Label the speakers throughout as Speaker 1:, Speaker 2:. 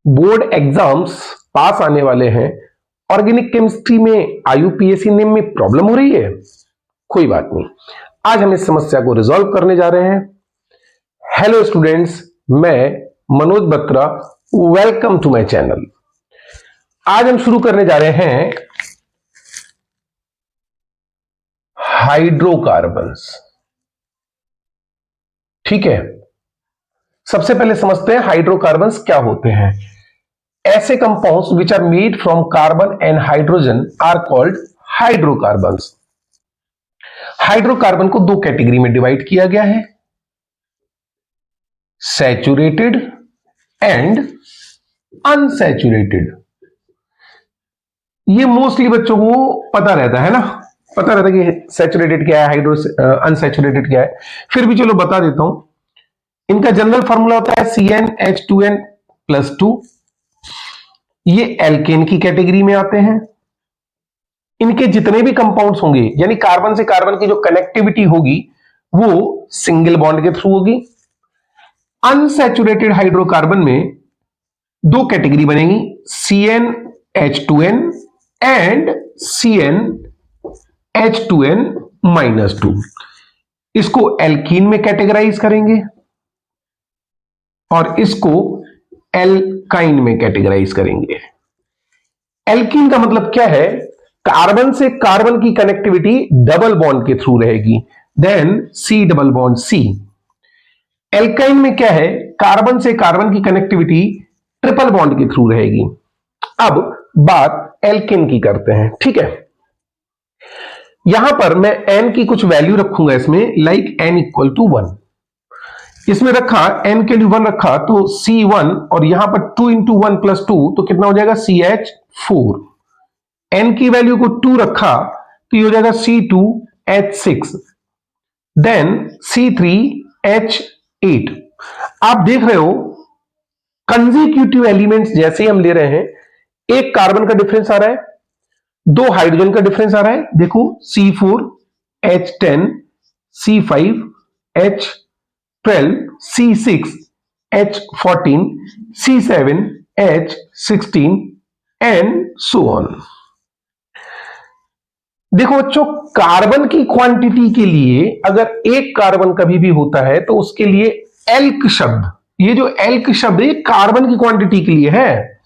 Speaker 1: Board exams पास आने वाले हैं, ऑर्गेनिक केमिस्ट्री में आईयूपीएसी नेम में प्रॉब्लम हो रही है, कोई बात नहीं, आज हम इस समस्या को रिजॉल्व करने जा रहे हैं। हेलो स्टूडेंट्स, मैं Manoj Batra, welcome to my channel. आज हम शुरू करने जा रहे हैं हाइड्रोकार्बन्स। ठीक है, सबसे पहले समझते हैं हाइड्रोकार्बन्स क्या होते हैं। ऐसे compounds which are made from carbon and hydrogen are called hydrocarbons. Hydrocarbon को दो कैटेगरी में डिवाइड किया गया है, सैचुरेटेड एंड अनसैचुरेटेड। ये मोस्टली बच्चों को पता रहता है ना, पता रहता है कि सैचुरेटेड क्या है, अनसैचुरेटेड क्या है। फिर भी चलो बता देता हूं। इनका जनरल फॉर्मूला होता है CnH2n+2। ये एल्केन की कैटेगरी में आते हैं। इनके जितने भी कंपाउंड्स होंगे, यानी कार्बन से कार्बन की जो कनेक्टिविटी होगी वो सिंगल बॉन्ड के थ्रू होगी। अनसैचुरेटेड हाइड्रोकार्बन में दो कैटेगरी बनेगी, CnH2n एंड CnH2n-2। इसको एल्कीन में कैटेगराइज करेंगे और इसको एल्काइन में कैटेगराइज करेंगे। एल्कीन का मतलब क्या है, कार्बन से कार्बन की कनेक्टिविटी डबल बॉन्ड के थ्रू रहेगी, then C double bond C। Alkyne में क्या है, कार्बन से कार्बन की कनेक्टिविटी ट्रिपल बॉन्ड के थ्रू रहेगी। अब बात एल्केन की करते हैं। ठीक है, यहां पर मैं n की कुछ वैल्यू रखूंगा इसमें, लाइक n = 1। इसमें रखा n के लिए 1 रखा तो C1, और यहां पर 2 × 1 + 2 तो कितना हो जाएगा CH4। n की वैल्यू को 2 रखा तो ये हो जाएगा C2H6, देन C3H8। आप देख रहे हो कंसेक्यूटिव एलिमेंट्स जैसे ही हम ले रहे हैं, एक कार्बन का डिफरेंस आ रहा है, दो हाइड्रोजन का डिफरेंस आ रहा है। देखो C4H10, C5H12, C6H14, C7H16 and so on. देखो बच्चों, कार्बन की क्वांटिटी के लिए अगर एक कार्बन कभी भी होता है तो उसके लिए एल्क शब्द, ये जो एल्क शब्द है कार्बन की क्वांटिटी के लिए है।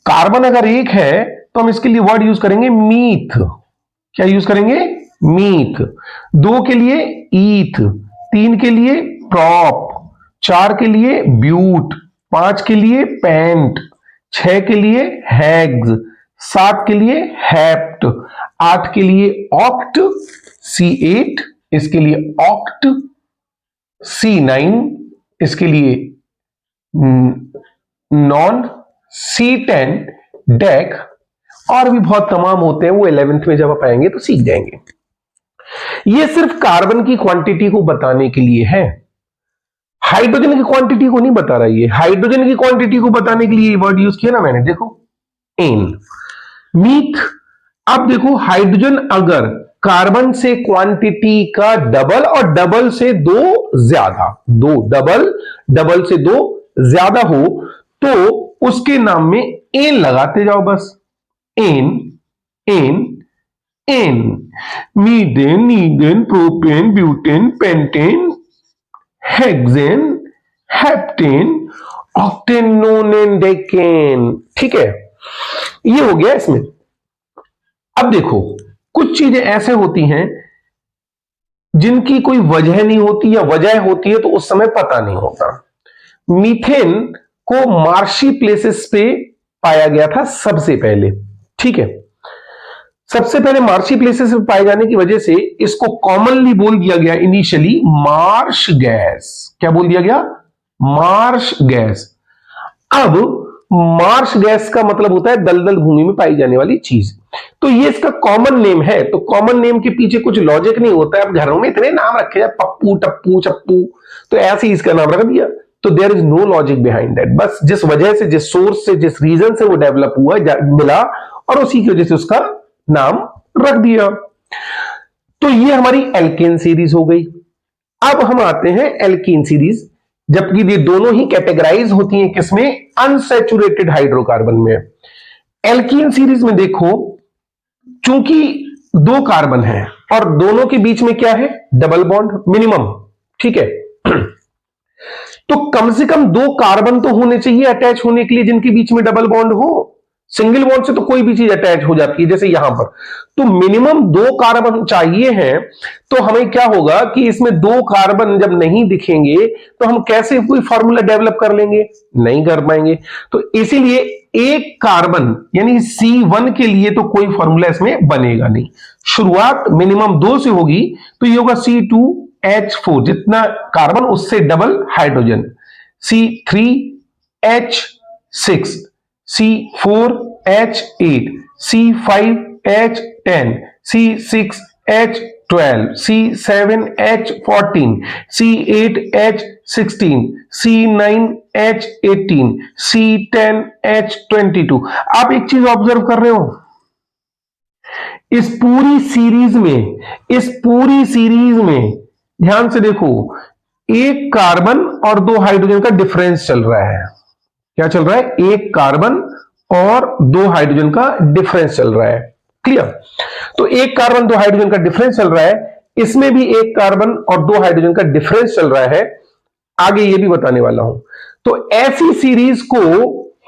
Speaker 1: कार्बन अगर एक है तो हम इसके लिए वर्ड यूज करेंगे मीथ। क्या यूज करेंगे? मीथ। 2 के लिए ईथ, 3 के लिए प्रॉप, 4 के लिए ब्यूट, 5 के लिए पेंट, 6 के लिए हेग्स, 7 के लिए हेप्ट, 8 के लिए ऑक्ट, C8 इसके लिए ऑक्ट, C9 इसके लिए नॉन, C10 डेक, और भी बहुत तमाम होते हैं, वो 11th में जब आप आएंगे तो सीख जाएंगे। ये सिर्फ कार्बन की क्वांटिटी को बताने के लिए है, हाइड्रोजन की क्वांटिटी को नहीं बता रहा। ये हाइड्रोजन की क्वांटिटी को बताने के लिए वर्ड यूज किया ना मैंने, देखो एन, मीथ। अब देखो हाइड्रोजन अगर कार्बन से क्वांटिटी का डबल और डबल से डबल से दो ज्यादा हो तो उसके नाम में एन लगाते जाओ, बस ane ane ane. Methane, ethane, propane, butane, pentane, hexane, heptane, octane, nonane, decane. ठीक है, ये हो गया इसमें। अब देखो कुछ चीजें ऐसे होती हैं जिनकी कोई वजह नहीं होती, या वजह होती है तो उस समय पता नहीं होता। मीथेन को मार्शी प्लेसेस पे पाया गया था सबसे पहले। ठीक है, सबसे पहले मार्शी प्लेसेस पे पाए जाने की वजह से इसको कॉमनली बोल दिया गया इनिशियली मार्श गैस। क्या बोल दिया गया? Marsh gas. अब मार्श गैस का मतलब होता है दलदल भूमि में पाई जाने वाली चीज, तो ये इसका कॉमन नेम है। तो कॉमन नेम के पीछे कुछ लॉजिक नहीं होता है। अब घरों में इतने नाम रखे जाए, पप्पू, टप्पू, चप्पू, तो ऐसे ही इसका नाम रख दिया, तो there is no logic behind that. बस जिस वजह से, जिस सोर्स से, जिस रीजन से वो डेवलप हुआ मिला, और उसी की वजह से उसका नाम रख दिया। तो ये हमारी एल्केन सीरीज हो गई। अब हम आते हैं एल्कीन सीरीज। जबकि ये दोनों ही कैटेगराइज होती हैं किसमें? अनसैचुरेटेड हाइड्रोकार्बन में। एल्कीन सीरीज में देखो, चूंकि दो कार्बन है और दोनों के बीच में क्या है? डबल बॉन्ड मिनिमम, ठीक है। तो कम से कम दो कार्बन तो होने चाहिए अटैच होने के लिए जिनके बीच में डबल बॉन्ड हो। सिंगल बॉन्ड से तो कोई भी चीज अटैच हो जाती है, जैसे यहां पर तो मिनिमम दो कार्बन चाहिए हैं। तो हमें क्या होगा कि इसमें दो कार्बन जब नहीं दिखेंगे तो हम कैसे कोई फॉर्मूला डेवलप कर लेंगे? नहीं कर पाएंगे। तो इसीलिए एक कार्बन यानी C1 के लिए तो कोई फॉर्मूला इसमें बनेगा नहीं। शुरुआत मिनिमम दो से होगी, तो ये होगा C2H4, जितना कार्बन उससे double hydrogen, C3H6, C4H8, C5H10, C6H12, C7H14, C8H16, C9H18, C10H22। आप एक चीज ऑब्जर्व कर रहे हो, इस पूरी सीरीज में ध्यान से देखो, एक कार्बन और दो हाइड्रोजन का डिफरेंस चल रहा है। क्या चल रहा है? एक कार्बन और दो हाइड्रोजन का डिफरेंस चल रहा है। क्लियर? तो एक कार्बन दो हाइड्रोजन का डिफरेंस चल रहा है, इसमें भी एक कार्बन और दो हाइड्रोजन का डिफरेंस चल रहा है। आगे ये भी बताने वाला हूं। तो ऐसी सीरीज को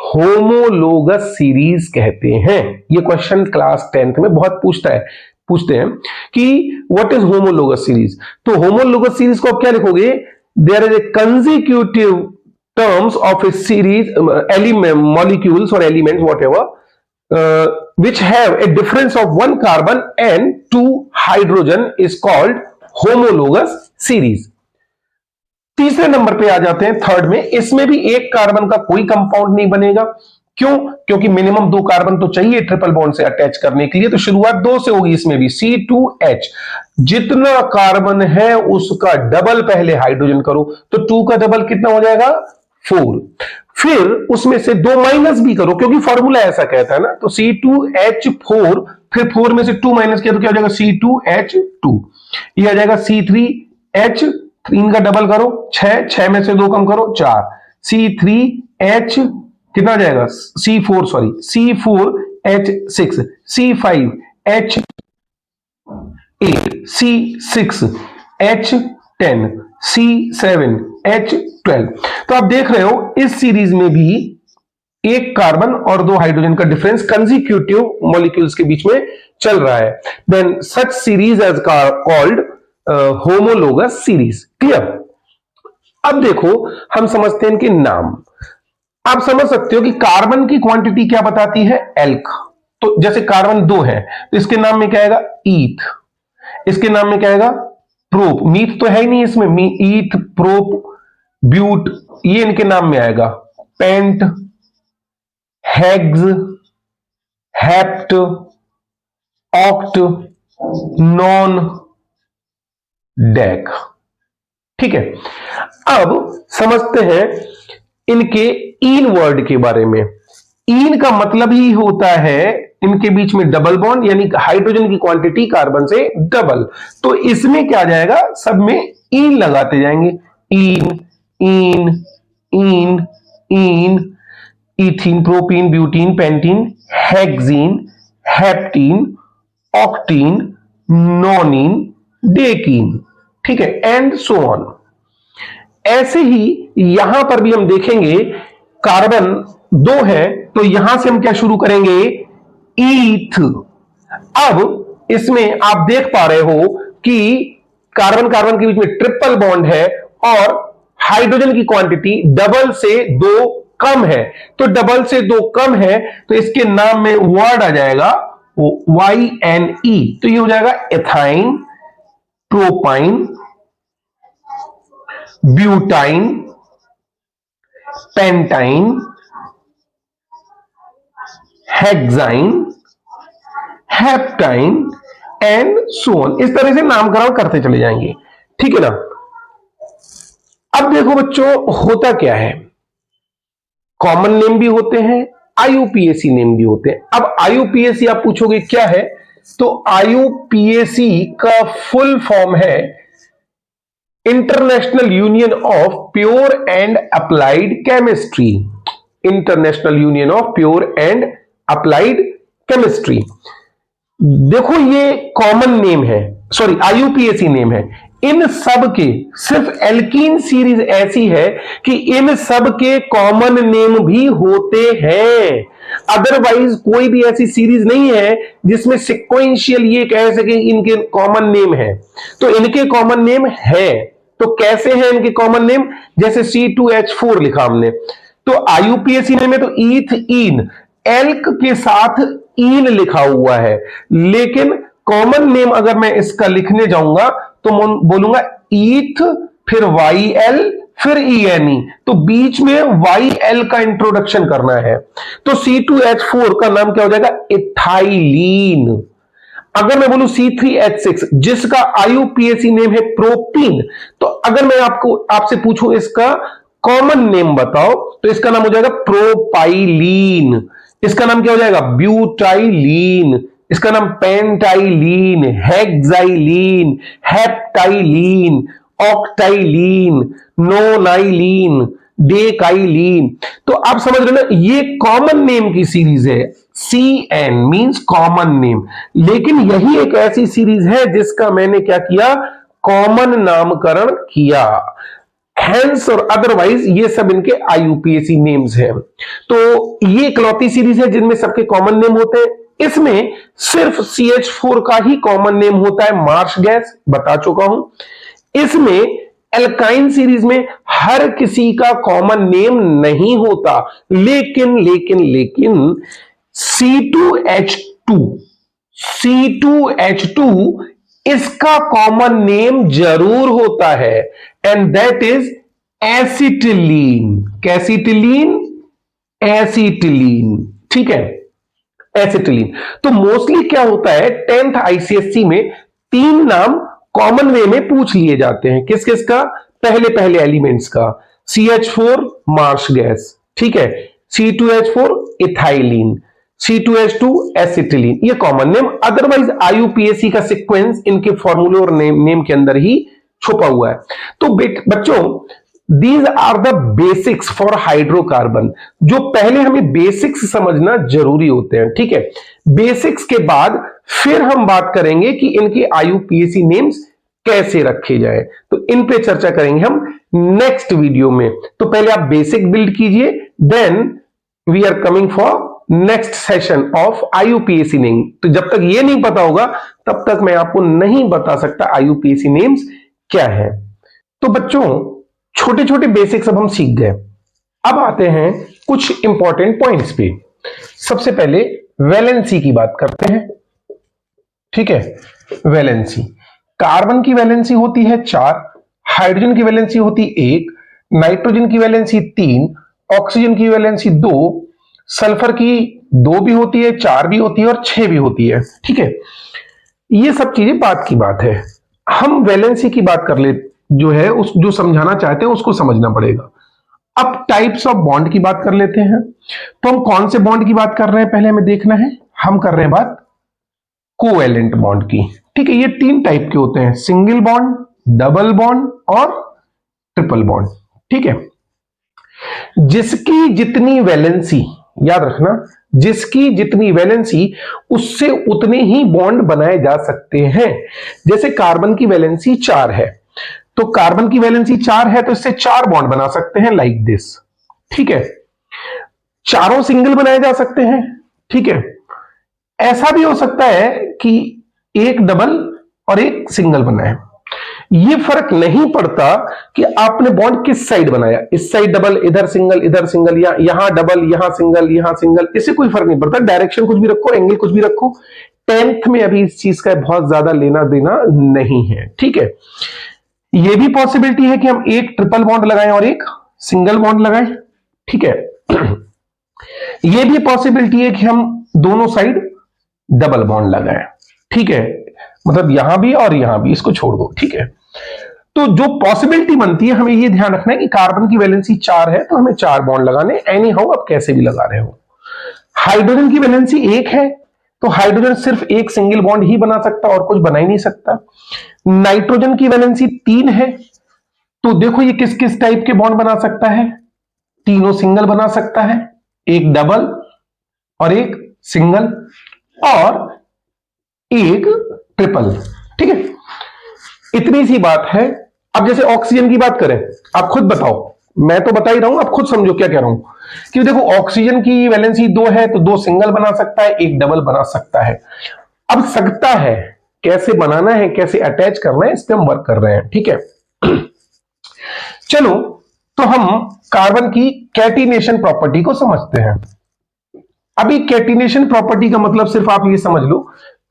Speaker 1: होमोलोगस सीरीज कहते हैं। ये क्वेश्चन क्लास 10th में बहुत पूछते हैं कि व्हाट इज होमोलोगस सीरीज। तो होमोलोगस सीरीज को आप क्या लिखोगे? There is a consecutive terms of a series molecules or elements whatever which have a difference of one carbon and two hydrogen is called homologous series। तीसरे number पे आ जाते हैं, third में। इसमें भी एक कार्बन का कोई कंपाउंड नहीं बनेगा। क्यों? क्योंकि मिनिमम दो कार्बन तो चाहिए ट्रिपल बॉन्ड से अटैच करने के लिए। तो शुरुआत दो से होगी, इसमें भी C2H, जितना कार्बन है उसका डबल पहले हाइड्रोजन करो, तो 2 का डबल कितना हो जाएगा? 4। फिर उसमें से दो माइनस भी करो, क्योंकि फॉर्मूला ऐसा कहता है ना। तो C2H4, फिर 4 में से 2 माइनस किया तो क्या हो जाएगा? C2H2। यह आ जाएगा C3H, 3 का डबल करो 6, 6 में से 2 कम करो 4, C3H कितना आ जाएगा? C4H6, C5H8, C6H10, C7H12। तो आप देख रहे हो इस सीरीज में भी एक कार्बन और दो हाइड्रोजन का डिफरेंस कंसेक्यूटिव मॉलिक्यूल्स के बीच में चल रहा है। Then such series as called homologous series. Clear? अब देखो हम समझते हैं इनके नाम। आप समझ सकते हो कि कार्बन की क्वांटिटी क्या बताती है? एल्क। तो जैसे कार्बन 2 है तो इसके नाम में क्या आएगा? ईथ। इसके नाम में क्या आएगा? प्रोप। मीथ तो है ही नहीं इसमें, ईथ, प्रोप, ब्यूट, ये इनके नाम में आएगा। Pent, hex, hept, oct, non, dec. ठीक है, अब समझते हैं इनके ईन वर्ड के बारे में। ईन का मतलब ही होता है इनके बीच में डबल बॉन्ड, यानी हाइड्रोजन की क्वांटिटी कार्बन से डबल। तो इसमें क्या आ जाएगा? सब में ईन लगाते जाएंगे। Ene, ene, ene, ene, ethene, propene, butene, pentene, hexene, heptene, octene, nonene, decene. ठीक है, एंड सो ऑन। ऐसे ही यहां पर भी हम देखेंगे, कार्बन 2 है तो यहां से हम क्या शुरू करेंगे? ईथ। अब इसमें आप देख पा रहे हो कि कार्बन कार्बन के बीच में ट्रिपल बॉन्ड है और हाइड्रोजन की क्वांटिटी डबल से 2 कम है। तो डबल से 2 कम है तो इसके नाम में वर्ड आ जाएगा YNE। तो ये हो जाएगा ethyne, propyne, butyne, pentyne, hexyne, heptyne and so on. इस तरह से नामकरण करते चले जाएंगे। ठीक है ना? अब देखो बच्चों, होता क्या है, कॉमन नेम भी होते हैं, IUPAC नेम भी होते हैं। अब IUPAC आप पूछोगे क्या है, तो IUPAC का फुल फॉर्म है international union of pure and applied chemistry, international union of pure and applied chemistry. देखो ये कॉमन नेम है, सॉरी आईयूपीएसी नेम है। इन सब के सिर्फ एल्कीन सीरीज ऐसी है कि इन सब के कॉमन नेम भी होते हैं, अदरवाइज कोई भी ऐसी सीरीज नहीं है जिसमें सिक्वेंशियल ये कह सके इनके कॉमन नेम है। तो इनके कॉमन नेम है। तो कैसे हैं इनके कॉमन नेम? जैसे C2H4 लिखा हमने, तो आईयूपीएसी नेम में तो ईथ ईन, एल्क के साथ ईन लिखा हुआ है, लेकिन कॉमन नेम अगर मैं इसका लिखने जाऊंगा तो बोलूंगा ईथ, फिर YL, फिर ENE, तो बीच में YL का इंट्रोडक्शन करना है। तो C2H4 का नाम क्या हो जाएगा? इथाइलीन। अगर मैं बोलूं C3H6 जिसका आईयूपीएसी नेम है प्रोपीन, तो अगर मैं आपसे पूछूं इसका कॉमन नेम बताओ, तो इसका नाम हो जाएगा प्रोपाइलीन। इसका नाम क्या हो जाएगा? ब्यूटाइलीन। इसका नाम पेंटाइलीन, हेक्साइलीन, हेप्टाइलीन, ऑक्टाइलीन, नोनाइलीन, डेकाइलीन। तो आप समझ रहे हो ना, ये कॉमन नेम की सीरीज है। CN मींस कॉमन नेम, लेकिन यही एक ऐसी सीरीज है जिसका मैंने क्या किया? कॉमन नामकरण किया। हैंस और अदरवाइज ये सब इनके आईयूपीएसी नेम्स हैं। तो ये इकलौती सीरीज है जिनमें सबके कॉमन नेम होते हैं। इसमें सिर्फ CH4 का ही कॉमन नेम होता है मार्श गैस, बता चुका हूं। इसमें एल्काइन सीरीज में हर किसी का कॉमन नेम नहीं होता, लेकिन लेकिन लेकिन C2H2 इसका कॉमन नेम जरूर होता है, एंड दैट इज एसिटिलीन। कैसिटिलीन? एसिटिलीन। ठीक है, एसिटिलीन। तो मोस्टली क्या होता है, 10th ICSE में 3 नाम कॉमन वे में पूछ लिए जाते हैं। किस किस का? पहले पहले एलिमेंट्स का। CH4 मार्श गैस, ठीक है, C2H4 इथाइलीन, C2H2 एसिटिलीन, ये कॉमन नेम। अदरवाइज आईयूपीएसी का सीक्वेंस इनके फॉर्मूले और नेम के अंदर ही छुपा हुआ है। तो बच्चों, these are the basics for hydrocarbon. जो पहले हमें बेसिक्स समझना जरूरी होते हैं, ठीक है। बेसिक्स के बाद फिर हम बात करेंगे कि इनके आईयूपीएसी नेम्स कैसे रखे जाए, तो इन पे चर्चा करेंगे हम नेक्स्ट वीडियो में। तो पहले आप बेसिक बिल्ड कीजिए, then we are coming for next session of IUPAC name. तो जब तक ये नहीं पता होगा तब तक मैं आपको नहीं बता सकता आईयूपीएसी नेम्स क्या है। तो बच्चों, छोटे छोटे बेसिक्स अब हम सीख गए। अब आते हैं कुछ इंपॉर्टेंट पॉइंट्स पे। सबसे पहले वैलेंसी की बात करते हैं, ठीक है। वैलेंसी, कार्बन की वैलेंसी होती है 4, हाइड्रोजन की वैलेंसी होती 1, नाइट्रोजन की वैलेंसी 3, ऑक्सीजन की वैलेंसी 2, सल्फर की 2 भी होती है, 4 भी होती है और 6 भी होती है, ठीक है। ये सब चीजें बात की बात है। हम वैलेंसी की बात कर ले, जो है उस जो समझाना चाहते हैं उसको समझना पड़ेगा। अब टाइप्स ऑफ बॉन्ड की बात कर लेते हैं। तो हम कौन से बॉन्ड की बात कर रहे हैं पहले हमें देखना है। हम कर रहे हैं बात कोवैलेंट बॉन्ड की, ठीक है। ये 3 टाइप के होते हैं, सिंगल बॉन्ड, डबल बॉन्ड और ट्रिपल बॉन्ड, ठीक है। जिसकी जितनी वैलेंसी, याद रखना, जिसकी जितनी वैलेंसी उससे उतने ही बॉन्ड बनाए जा सकते हैं। जैसे कार्बन की वैलेंसी 4 है, तो कार्बन की वैलेंसी 4 है तो इससे 4 बॉन्ड बना सकते हैं, लाइक दिस, ठीक है। चारों सिंगल बनाए जा सकते हैं, ठीक है। ऐसा भी हो सकता है कि एक डबल और एक सिंगल बनाए। ये फर्क नहीं पड़ता कि आपने बॉन्ड किस साइड बनाया, इस साइड डबल, इधर सिंगल, या यहां डबल, यहां सिंगल, इससे कोई फर्क नहीं पड़ता। डायरेक्शन कुछ भी रखो, एंगल कुछ भी रखो, 10th में अभी इस चीज का बहुत ज्यादा लेना देना नहीं है, ठीक है। यह भी पॉसिबिलिटी है कि हम एक ट्रिपल बॉन्ड लगाएं और एक सिंगल बॉन्ड लगाएं, ठीक है। यह भी पॉसिबिलिटी है कि हम दोनों साइड डबल बॉन्ड लगाएं, ठीक है। मतलब यहां भी और यहां भी, इसको छोड़ दो, ठीक है। तो जो पॉसिबिलिटी बनती है, हमें यह ध्यान रखना है कि कार्बन की वैलेंसी 4 है तो हमें 4 बॉन्ड लगाने, एनी हाउ आप कैसे भी लगा रहे हो। हाइड्रोजन की वैलेंसी 1 है तो हाइड्रोजन सिर्फ एक सिंगल बॉन्ड ही बना सकता और कुछ बना ही नहीं सकता। नाइट्रोजन की वैलेंसी 3 है तो देखो ये किस किस टाइप के बॉन्ड बना सकता है, तीनों सिंगल बना सकता है, एक डबल और एक सिंगल और एक ट्रिपल। ठीक है, इतनी सी बात है। अब जैसे ऑक्सीजन की बात करें, आप खुद बताओ, मैं तो बता ही रहा हूं, आप खुद समझो क्या कह रहा हूं। कि देखो ऑक्सीजन की वैलेंसी 2 है, तो 2 सिंगल बना सकता है, एक डबल बना सकता है। अब सकता है कैसे बनाना है, कैसे अटैच करना है, इस पर हम वर्क कर रहे हैं। ठीक है, चलो तो हम कार्बन की कैटिनेशन प्रॉपर्टी को समझते हैं। अभी कैटिनेशन प्रॉपर्टी का मतलब सिर्फ आप ये समझ लो,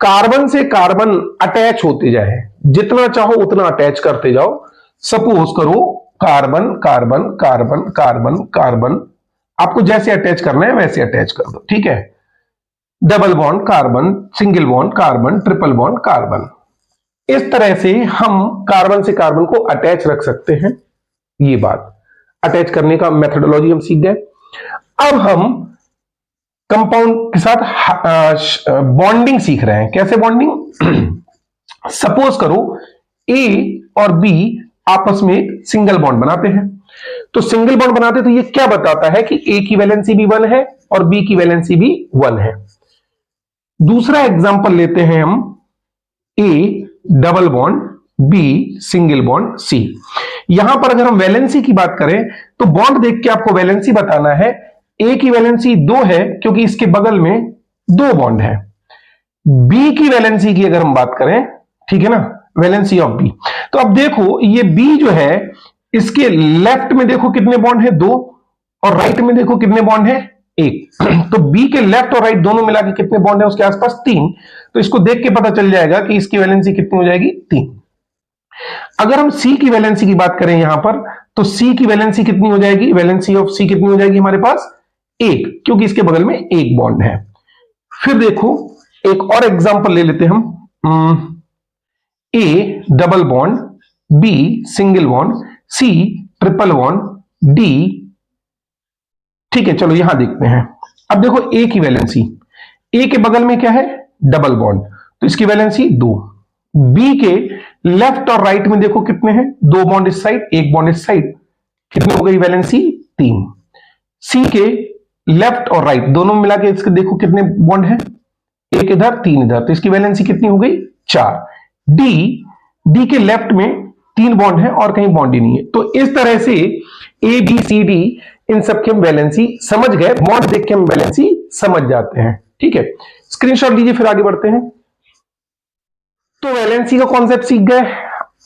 Speaker 1: कार्बन से कार्बन अटैच होते जाए, जितना चाहो उतना अटैच करते जाओ। सपोज करो carbon carbon carbon carbon carbon, आपको जैसे अटैच करना है वैसे अटैच कर दो। ठीक है, double bond carbon, single bond carbon, triple bond carbon, इस तरह से हम कार्बन से कार्बन को अटैच रख सकते हैं। ये बात अटैच करने का मेथोडोलॉजी हम सीख गए। अब हम कंपाउंड के साथ बॉन्डिंग सीख रहे हैं। कैसे बॉन्डिंग? सपोज करो ए और बी आपस में एक सिंगल बॉन्ड बनाते हैं। तो सिंगल बॉन्ड बनाते तो ये क्या बताता है कि ए की वैलेंसी भी 1 है और बी की वैलेंसी भी 1 है। दूसरा एग्जांपल लेते हैं हम, A double bond, B single bond, C. यहां पर अगर हम वैलेंसी की बात करें तो बॉन्ड देख के आपको वैलेंसी बताना है। ए की वैलेंसी 2 है क्योंकि इसके बगल में 2 बॉन्ड है। बी की वैलेंसी की अगर हम बात करें, ठीक है ना, वैलेंसी ऑफ बी, तो अब देखो ये बी जो है, इसके लेफ्ट में देखो कितने बॉन्ड है, 2, और राइट में देखो कितने बॉन्ड है, 1। तो बी के लेफ्ट और राइट दोनों मिला के कितने बॉन्ड है उसके आसपास, 3। तो इसको देख के पता चल जाएगा कि इसकी वैलेंसी कितनी हो जाएगी, 3। अगर हम सी की वैलेंसी की बात करें यहां पर, तो सी की वैलेंसी कितनी हो जाएगी, वैलेंसी ऑफ सी कितनी हो जाएगी हमारे पास, 1, क्योंकि इसके बगल में एक बॉन्ड है। फिर देखो एक और एग्जांपल ले लेते हैं हम, A double bond, B single bond, C triple bond, D. ठीक है, चलो यहां देखते हैं। अब देखो ए की वैलेंसी, ए के बगल में क्या है, डबल बॉन्ड, तो इसकी वैलेंसी 2। बी के लेफ्ट और राइट में देखो कितने हैं, 2 बॉन्ड इस साइड, 1 बॉन्ड इस साइड, कितनी हो गई वैलेंसी, 3। सी के लेफ्ट और राइट दोनों मिला के इसके देखो कितने बॉन्ड है, 1 इधर 3 इधर, तो इसकी वैलेंसी कितनी हो गई, 4। डी के लेफ्ट में 3 बॉन्ड है और कहीं बॉन्ड ही नहीं है। तो इस तरह से ए बी सी डी इन सबके हम वैलेंसी समझ गए, बॉन्ड देख के हम वैलेंसी समझ जाते हैं। ठीक है, स्क्रीनशॉट लीजिए, फिर आगे बढ़ते हैं। तो वैलेंसी का कॉन्सेप्ट सीख गए,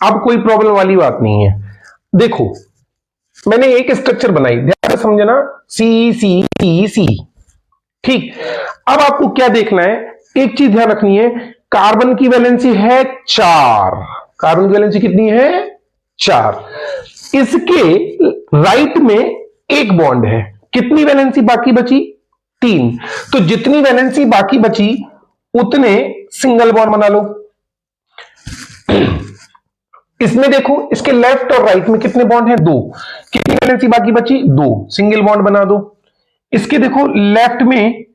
Speaker 1: अब कोई प्रॉब्लम वाली बात नहीं है। देखो मैंने एक स्ट्रक्चर बनाई, ध्यान से समझना, सी सी सी सी। ठीक, अब आपको क्या देखना है, एक चीज ध्यान रखनी है, कार्बन की वैलेंसी है 4। कार्बन की वैलेंसी कितनी है, 4। इसके राइट में एक बॉन्ड है, कितनी वैलेंसी बाकी बची, 3। तो जितनी वैलेंसी बाकी बची उतने सिंगल बॉन्ड बना लो। इसमें देखो इसके लेफ्ट और राइट में कितने बॉन्ड हैं, 2। कितनी वैलेंसी बाकी बची, 2, सिंगल बॉन्ड बना दो। इसके देखो लेफ्ट में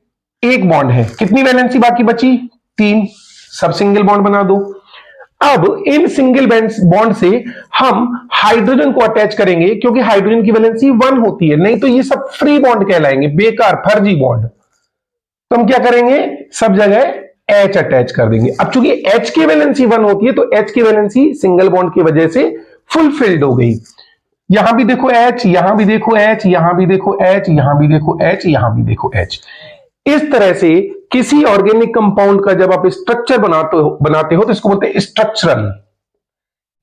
Speaker 1: एक बॉन्ड है, कितनी वैलेंसी बाकी बची, 3, सब सिंगल बॉन्ड बना दो। अब इन सिंगल बॉन्ड से हम हाइड्रोजन को अटैच करेंगे, क्योंकि हाइड्रोजन की वैलेंसी 1 होती है, नहीं तो ये सब फ्री बॉन्ड कहलाएंगे, बेकार फर्जी बॉन्ड। तो हम क्या करेंगे, सब जगह H अटैच कर देंगे। अब चूंकि H की वैलेंसी 1 होती है तो H की वैलेंसी सिंगल बॉन्ड की वजह से फुलफिल्ड हो गई। यहां भी देखो H, यहां भी देखो H, यहां भी देखो H, यहां भी देखो H, यहां भी देखो H। इस तरह से किसी ऑर्गेनिक कंपाउंड का जब आप स्ट्रक्चर बनाते हो तो इसको बोलते हैं स्ट्रक्चरल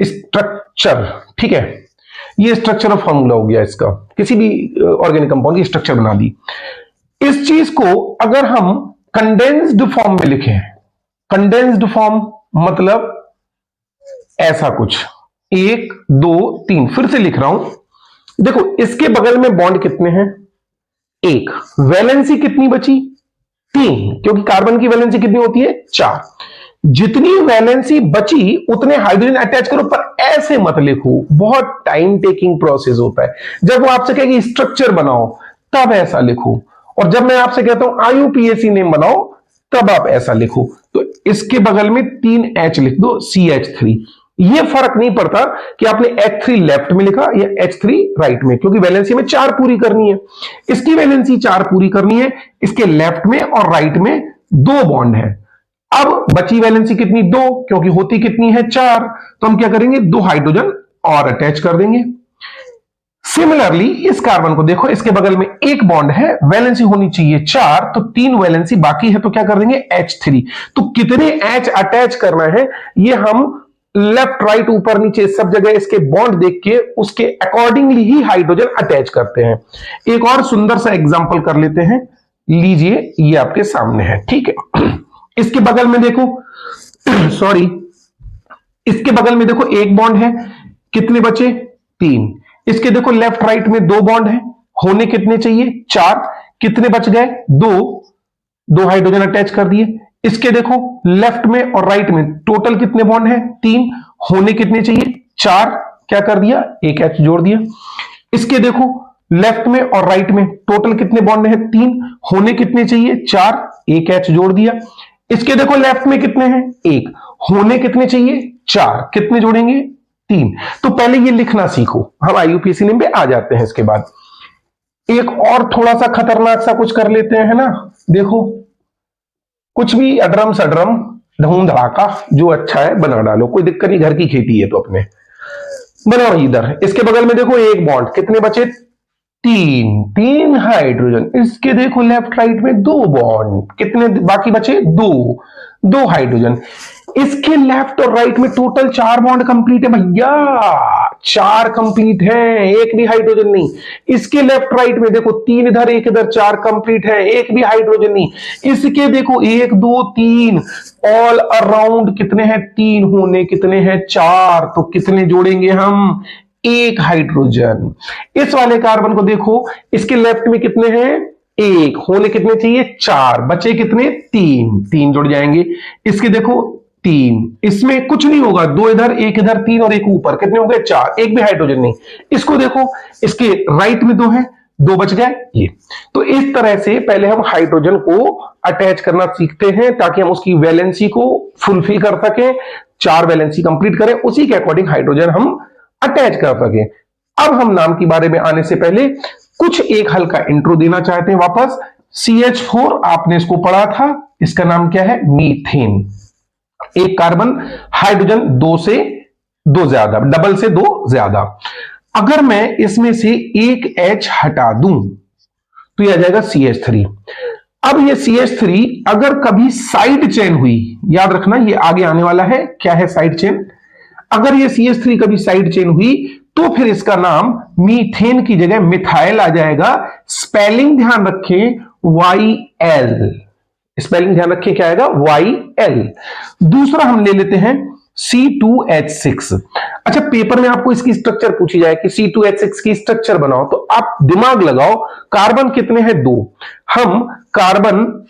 Speaker 1: स्ट्रक्चर। ठीक है, ये स्ट्रक्चरल फॉर्मूला हो गया इसका, किसी भी ऑर्गेनिक कंपाउंड की स्ट्रक्चर बना दी। इस चीज को अगर हम कंडेंस्ड फॉर्म में लिखें, कंडेंस्ड फॉर्म मतलब ऐसा कुछ, 1 2 3, फिर से लिख रहा हूं। देखो इसके बगल में बॉन्ड कितने हैं, 1, वैलेंसी कितनी बची, 3, क्योंकि कार्बन की वैलेंसी कितनी होती है, 4। जितनी वैलेंसी बची उतने हाइड्रोजन अटैच करो, पर ऐसे मत लिखो, बहुत टाइम टेकिंग प्रोसेस होता है। जब वो आपसे कहेगी स्ट्रक्चर बनाओ तब ऐसा लिखो, और जब मैं आपसे कहता हूं IUPAC नेम बनाओ तब आप ऐसा लिखो। तो इसके बगल में 3 H लिख दो, CH3। ये फर्क नहीं पड़ता कि आपने H3 लेफ्ट में लिखा या H3 राइट में, क्योंकि वैलेंसी में 4 पूरी करनी है। इसकी वैलेंसी 4 पूरी करनी है, इसके लेफ्ट में और राइट में 2 बॉन्ड है। अब बची वैलेंसी कितनी? 2, क्योंकि होती कितनी है? 4। तो हम क्या करेंगे? 2 हाइड्रोजन और अटैच कर देंगे। सिमिलरली इस कार्बन को देखो, इसके बगल में 1 बॉन्ड है, वैलेंसी होनी चाहिए 4, तो 3 वैलेंसी बाकी है, तो क्या कर देंगे? H3। तो कितने H अटैच करना है ये हम लेफ्ट राइट ऊपर नीचे सब जगह इसके बॉन्ड देख के उसके अकॉर्डिंगली ही हाइड्रोजन अटैच करते हैं। एक और सुंदर सा एग्जांपल कर लेते हैं, लीजिए ये आपके सामने है, ठीक है। इसके बगल में देखो सॉरी इसके बगल में देखो 1 बॉन्ड है, कितने बचे? 3। इसके देखो लेफ्ट राइट में 2 बॉन्ड है, होने कितने चाहिए? 4। कितने बच गए? 2 हाइड्रोजन अटैच कर दिए। इसके देखो लेफ्ट में और राइट में टोटल कितने बॉन्ड है? 3। होने कितने चाहिए? 4। क्या कर दिया? 1 H जोड़ दिया। इसके देखो लेफ्ट में और राइट में टोटल कितने बॉन्ड है? 3। होने कितने चाहिए? 4। 1 H जोड़ दिया। इसके देखो लेफ्ट में कितने हैं? 1। होने कितने चाहिए? 4। कितने जोड़ेंगे? 3। तो पहले ये लिखना सीखो, हम IUPAC नेम पे आ जाते हैं। इसके बाद एक और थोड़ा सा खतरनाक सा कुछ कर लेते हैं, है ना। देखो कुछ भी अडरम सडरम धूम धड़ाका जो अच्छा है बना डालो, कोई दिक्कत नहीं, घर की खेती है तो अपने बनाओ। इधर इसके बगल में देखो 1 बॉन्ड, कितने बचे? 3 हाइड्रोजन। इसके देखो लेफ्ट राइट में 2 बॉन्ड, कितने बाकी बचे? 2 हाइड्रोजन। इसके लेफ्ट और राइट में टोटल 4 बॉन्ड कंप्लीट है भैया, 4 कंप्लीट है, एक भी हाइड्रोजन नहीं। इसके लेफ्ट राइट में देखो 3 इधर 1 इधर, 4 कंप्लीट है, एक भी हाइड्रोजन नहीं। इसके देखो 1 2 3 ऑल अराउंड कितने हैं? 3। होने कितने हैं? 4। तो कितने जोड़ेंगे हम? 1 हाइड्रोजन। इस वाले कार्बन को देखो, इसके लेफ्ट में कितने हैं? 1। होने कितने चाहिए? 4। बचे कितने? 3 जुड़ जाएंगे। इसके देखो 3, इसमें कुछ नहीं होगा, 2 इधर 1 इधर, 3 और 1 ऊपर, कितने हो गए? 4। एक भी हाइड्रोजन नहीं। इसको देखो, इसके राइट में 2 है, 2 बच गए ये। तो इस तरह से पहले हम हाइड्रोजन को अटैच करना सीखते हैं ताकि हम उसकी वैलेंसी को फुलफिल कर सकें, 4 वैलेंसी कंप्लीट करें, उसी के अकॉर्डिंग हाइड्रोजन हम अटैच कर सकें। अब हम नाम के बारे में आने से पहले कुछ एक हल्का इंट्रो देना चाहते हैं वापस। CH4 आपने इसको पढ़ा था, इसका नाम क्या है? मीथेन। एक कार्बन, हाइड्रोजन 2 से 2 ज्यादा, डबल से 2 ज्यादा। अगर मैं इसमें से एक H हटा दूं तो यह आ जाएगा CH3। अब ये CH3 अगर कभी साइड चेन हुई, याद रखना ये आगे आने वाला है, क्या है साइड चेन। अगर ये CH3 कभी साइड चेन हुई तो फिर इसका नाम मीथेन की जगह मिथाइल आ जाएगा। स्पेलिंग ध्यान रखें, YL। स्पेलिंग ध्यान रखें, क्या आएगा? YL। दूसरा हम ले लेते हैं C2H6। अच्छा, पेपर में आपको इसकी स्ट्रक्चर पूछी जाए कि C2H6 की स्ट्रक्चर बनाओ, तो आप दिमाग लगाओ, कार्बन कितने हैं? 2। हम कार्बन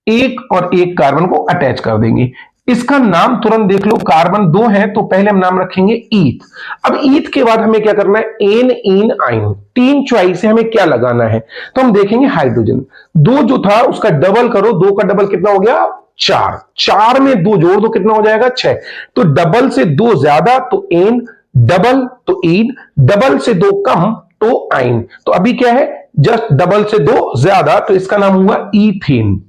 Speaker 1: एक और एक कार्बन को अटैच कर देंगे। इसका नाम तुरंत देख लो, कार्बन 2 है तो पहले हम नाम रखेंगे ईथ। अब ईथ के बाद हमें क्या करना है? एन, इन, आइन। 3 चॉइस है, हमें क्या लगाना है? तो हम देखेंगे हाइड्रोजन 2 जो था उसका डबल करो, 2 का डबल कितना हो गया? 4। 4 में 2 जोड़ दो, कितना हो जाएगा? 6। तो डबल से 2 ज्यादा तो एन, डबल तो ईन, डबल से 2 कम तो आइन। तो अभी क्या है? जस्ट डबल से 2 ज्यादा, तो इसका नाम हुआ ईथेन।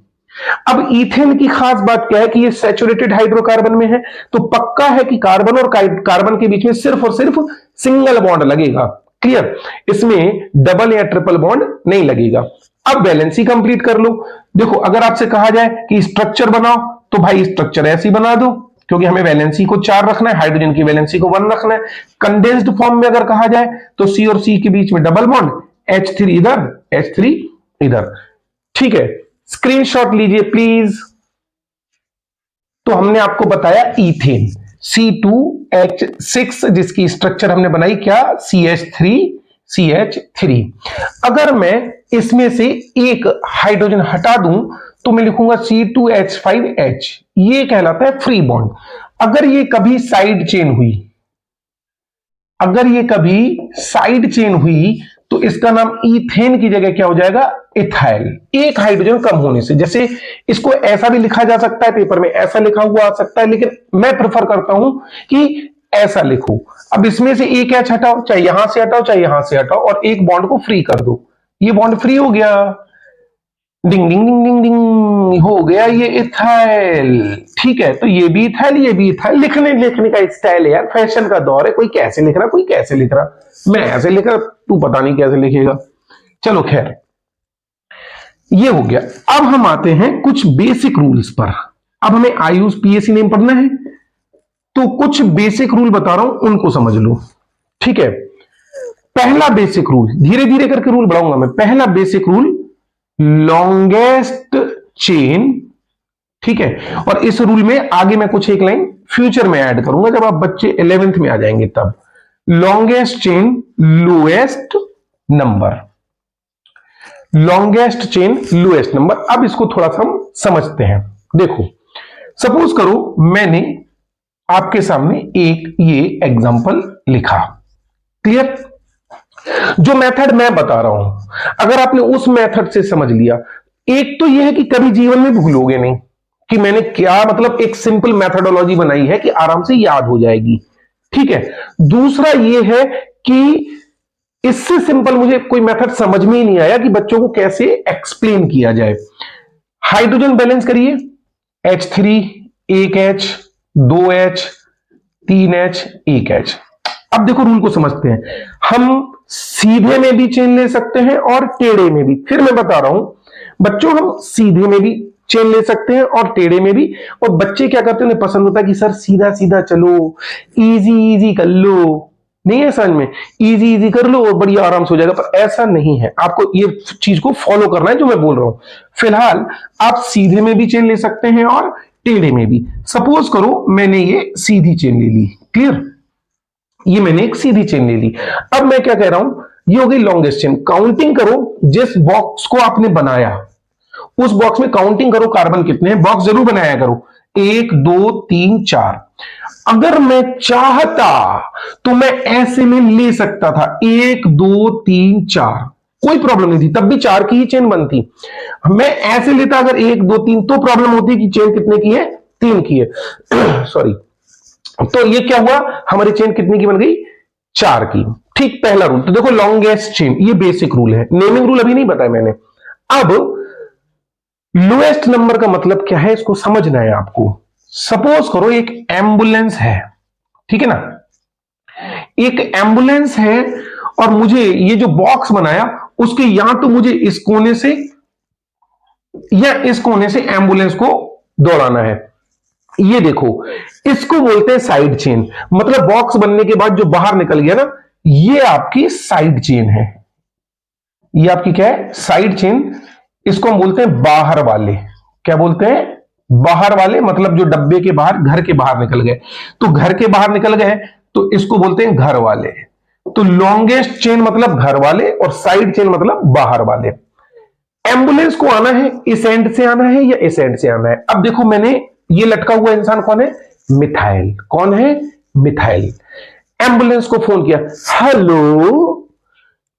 Speaker 1: अब ईथेन की खास बात क्या है कि ये सैचुरेटेड हाइड्रोकार्बन में है, तो पक्का है कि कार्बन और कार्बन के बीच में सिर्फ और सिर्फ सिंगल बॉन्ड लगेगा। क्लियर? इसमें डबल या ट्रिपल बॉन्ड नहीं लगेगा। अब बैलेंसी कंप्लीट कर लो। देखो, अगर आपसे कहा जाए कि स्ट्रक्चर बनाओ तो भाई स्ट्रक्चर ऐसी बना दो, क्योंकि हमें वैलेंसी को 4 रखना है, हाइड्रोजन की वैलेंसी को 1 रखना है। कंडेंस्ड फॉर्म में अगर कहा जाए तो C और C के बीच में डबल बॉन्ड, H3 इधर, H3 इधर। ठीक है, स्क्रीनशॉट लीजिए प्लीज। तो हमने आपको बताया ईथेन, C2H6 जिसकी स्ट्रक्चर हमने बनाई क्या? CH3। अगर मैं इसमें से एक हाइड्रोजन हटा दूं तो मैं लिखूंगा C2H5H। ये कहलाता है फ्री बॉन्ड। अगर ये कभी साइड चेन हुई, तो इसका नाम ईथेन की जगह क्या हो जाएगा? इथाइल। एक हाइड्रोजन कम होने से, जैसे इसको ऐसा भी लिखा जा सकता है, पेपर में ऐसा लिखा हुआ आ सकता है, लेकिन मैं प्रेफर करता हूं कि ऐसा लिखो। अब इसमें से एक एच हटाओ, चाहे यहां से हटाओ चाहे यहां से हटाओ, और एक बॉन्ड को फ्री कर दो। ये बॉन्ड फ्री हो गया, डिंग डिंग डिंग डिंग डिंग, हो गया ये इथाइल। ठीक है, तो ये भी इथाइल ये भी इथाइल। लिखने लिखने का स्टाइल है यार, फैशन का दौर है, कोई कैसे लिख रहा कोई कैसे लिख रहा। मैं ऐसे लिख रहा, तू पता नहीं कैसे लिखेगा। चलो खैर, ये हो गया। अब हम आते हैं कुछ बेसिक रूल्स पर। अब हमें IUPAC नेम पढ़ना है, तो कुछ बेसिक रूल बता रहा हूं, उनको समझ लो। ठीक है, पहला बेसिक रूल, धीरे धीरे करके रूल बढ़ाऊंगा मैं। पहला बेसिक रूल, लॉन्गेस्ट चेन। ठीक है, और इस रूल में आगे मैं कुछ एक लाइन फ्यूचर में ऐड करूंगा, जब आप बच्चे 11th में आ जाएंगे तब। Longest chain lowest number, longest chain lowest number. अब इसको थोड़ा सा हम समझते हैं। देखो, सपोज करो मैंने आपके सामने एक ये एग्जांपल लिखा, क्लियर? जो मेथड मैं बता रहा हूं, अगर आपने उस मेथड से समझ लिया, एक तो यह है कि कभी जीवन में भूलोगे नहीं कि मैंने क्या, मतलब एक सिंपल मेथडोलॉजी बनाई है कि आराम से याद हो जाएगी। ठीक है, दूसरा यह है कि इससे सिंपल मुझे कोई मेथड समझ में ही नहीं आया कि बच्चों को कैसे एक्सप्लेन किया जाए। हाइड्रोजन बैलेंस करिए, H3 1H 2H 3H 1H। अब देखो रूल को समझते हैं। हम सीधे में भी चेन ले सकते हैं और टेढ़े में भी। फिर मैं बता रहा हूं बच्चों, हम सीधे में भी चेन ले सकते हैं और टेढ़े में भी। और बच्चे क्या करते हैं, उन्हें पसंद होता है कि सर सीधा सीधा चलो, इजी इजी कर लो। नहीं है समझ में, इजी इजी कर लो और बढ़िया आराम से हो जाएगा, पर ऐसा नहीं है। आपको ये चीज को फॉलो करना है जो मैं बोल रहा हूं। फिलहाल आप सीधे में भी चेन ले सकते हैं और टेढ़े में भी। सपोज करो मैंने ये सीधी चेन ले ली, क्लियर? ये मैंने एक सीधी चेन ले ली। अब मैं क्या कह रहा हूं, ये हो गई लॉन्गेस्ट चेन। काउंटिंग करो, जिस बॉक्स को आपने बनाया उस बॉक्स में काउंटिंग करो, कार्बन कितने हैं, बॉक्स जरूर बनाया करो। 1 2 3 4। अगर मैं चाहता तो मैं ऐसे में ले सकता था, 1 2 3 4, कोई प्रॉब्लम नहीं थी, तब भी 4 की ही चेन बनती। मैं ऐसे लेता अगर 1 2 3, तो प्रॉब्लम होती कि चेन कितने की है, 3 की है। सॉरी। तो ये क्या हुआ, हमारी चेन कितने की बन गई, 4 की। ठीक, पहला रूल। तो देखो लॉन्गेस्ट चेन, ये बेसिक रूल है। नेमिंग रूल अभी नहीं बताया मैंने। अब लोएस्ट नंबर का मतलब क्या है, इसको समझना है आपको। सपोज करो एक एम्बुलेंस है, ठीक है ना, एक एम्बुलेंस है, और मुझे ये जो बॉक्स बनाया उसके या तो मुझे इस कोने से या इस कोने से एम्बुलेंस को दौड़ाना है। ये देखो, इसको बोलते हैं साइड चेन। मतलब बॉक्स बनने के बाद जो बाहर निकल गया ना, ये आपकी साइड चेन है। ये आपकी क्या है, साइड चेन। इसको हम बोलते हैं बाहर वाले। क्या बोलते हैं, बाहर वाले, मतलब जो डब्बे के बाहर, घर के बाहर निकल गए। तो घर के बाहर निकल गए तो इसको बोलते हैं घर वाले। तो लॉन्गेस्ट चेन मतलब घर वाले और साइड चेन मतलब बाहर वाले। एम्बुलेंस को आना है, इस एंड से आना है या इस एंड से आना है। अब देखो मैंने ये लटका हुआ इंसान कौन है, मिथाइल। कौन है, मिथाइल। एम्बुलेंस को फोन किया, हेलो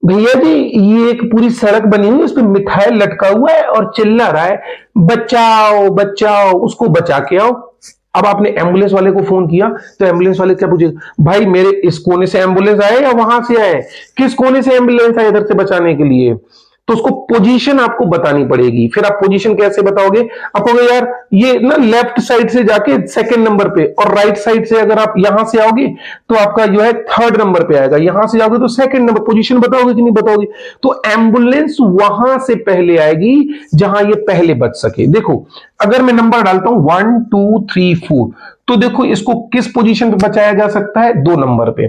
Speaker 1: भैया जी, ये एक पूरी सड़क बनी हुई, उस पर मिथाइल लटका हुआ है और चिल्ला रहा है, बचाओ बचाओ, उसको बचा के आओ। अब आपने एम्बुलेंस वाले को फोन किया, तो एम्बुलेंस वाले क्या पूछे, भाई मेरे इस कोने से एम्बुलेंस आए या वहां से आए, किस कोने से एम्बुलेंस आए इधर से बचाने के लिए। तो उसको पोजीशन आपको बतानी पड़ेगी। फिर आप पोजीशन कैसे बताओगे, आप कहोगे यार ये ना लेफ्ट साइड से जाके सेकंड नंबर पे, और राइट साइड से अगर आप यहां से आओगे तो आपका जो है थर्ड नंबर पे आएगा, यहां से जाओगे तो सेकंड नंबर। पोजीशन बताओगे कि नहीं बताओगे। तो एम्बुलेंस वहां से पहले आएगी जहां ये पहले बच सके। देखो अगर मैं नंबर डालता हूं 1 2 3 4, तो देखो इसको किस पोजीशन पे बचाया जा सकता है, 2 नंबर पे।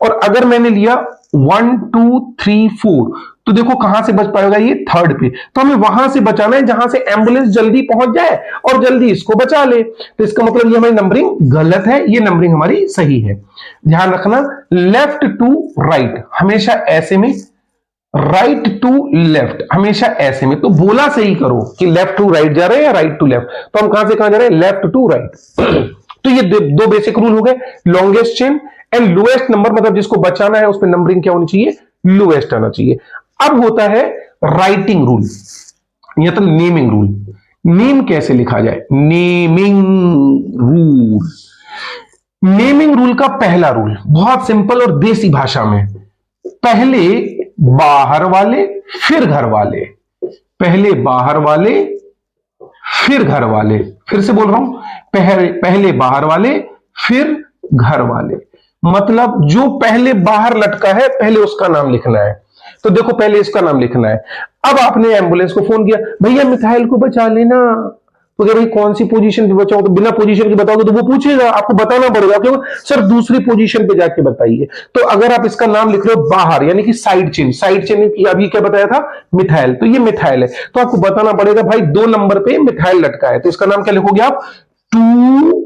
Speaker 1: और अगर मैंने लिया 1 2 3 4, तो देखो कहां से बच पाएगा, ये थर्ड पे। तो हमें वहां से बचाना है जहां से एम्बुलेंस जल्दी पहुंच जाए और जल्दी इसको बचा ले। तो इसका मतलब ये हमारी नंबरिंग गलत है, ये नंबरिंग हमारी सही है। ध्यान रखना, लेफ्ट टू राइट हमेशा ऐसे में, राइट टू लेफ्ट हमेशा ऐसे में। तो बोला सही करो कि लेफ्ट टू राइट जा रहे हैं या राइट टू लेफ्ट। तो हम कहां से कहां जा रहे हैं, लेफ्ट टू राइट। तो ये दो बेसिक रूल हो गए, longest chain and lowest number, मतलब जिसको बचाना है उस पर नंबरिंग क्या होनी चाहिए, लोएस्ट आना चाहिए। अब होता है राइटिंग रूल या तो नेमिंग रूल। नेम कैसे लिखा जाए, नेमिंग रूल। नेमिंग रूल का पहला रूल बहुत सिंपल और देसी भाषा में, पहले बाहर वाले फिर घर वाले, पहले बाहर वाले फिर घर वाले। फिर से बोल रहा हूं, पहले बाहर वाले फिर घर वाले, मतलब जो पहले बाहर लटका है पहले उसका नाम लिखना है। तो देखो पहले इसका नाम लिखना है। अब आपने एम्बुलेंस को फोन किया, भैया मिथाइल को बचा लेना, तो क्या भाई कौन सी पोजीशन पे बचाओ, तो बिना पोजीशन के बताओगे तो वो पूछेगा, आपको बताना पड़ेगा क्यों सर दूसरी पोजीशन पे जाके बताइए। तो अगर आप इसका नाम लिख रहे हो बाहर यानी कि साइड चेन, साइड चेन की अभी क्या बताया था, मिथाइल, तो ये मिथाइल है, तो आपको बताना पड़ेगा भाई 2 नंबर पे मिथाइल लटका है, तो इसका नाम क्या लिखोगे आप, 2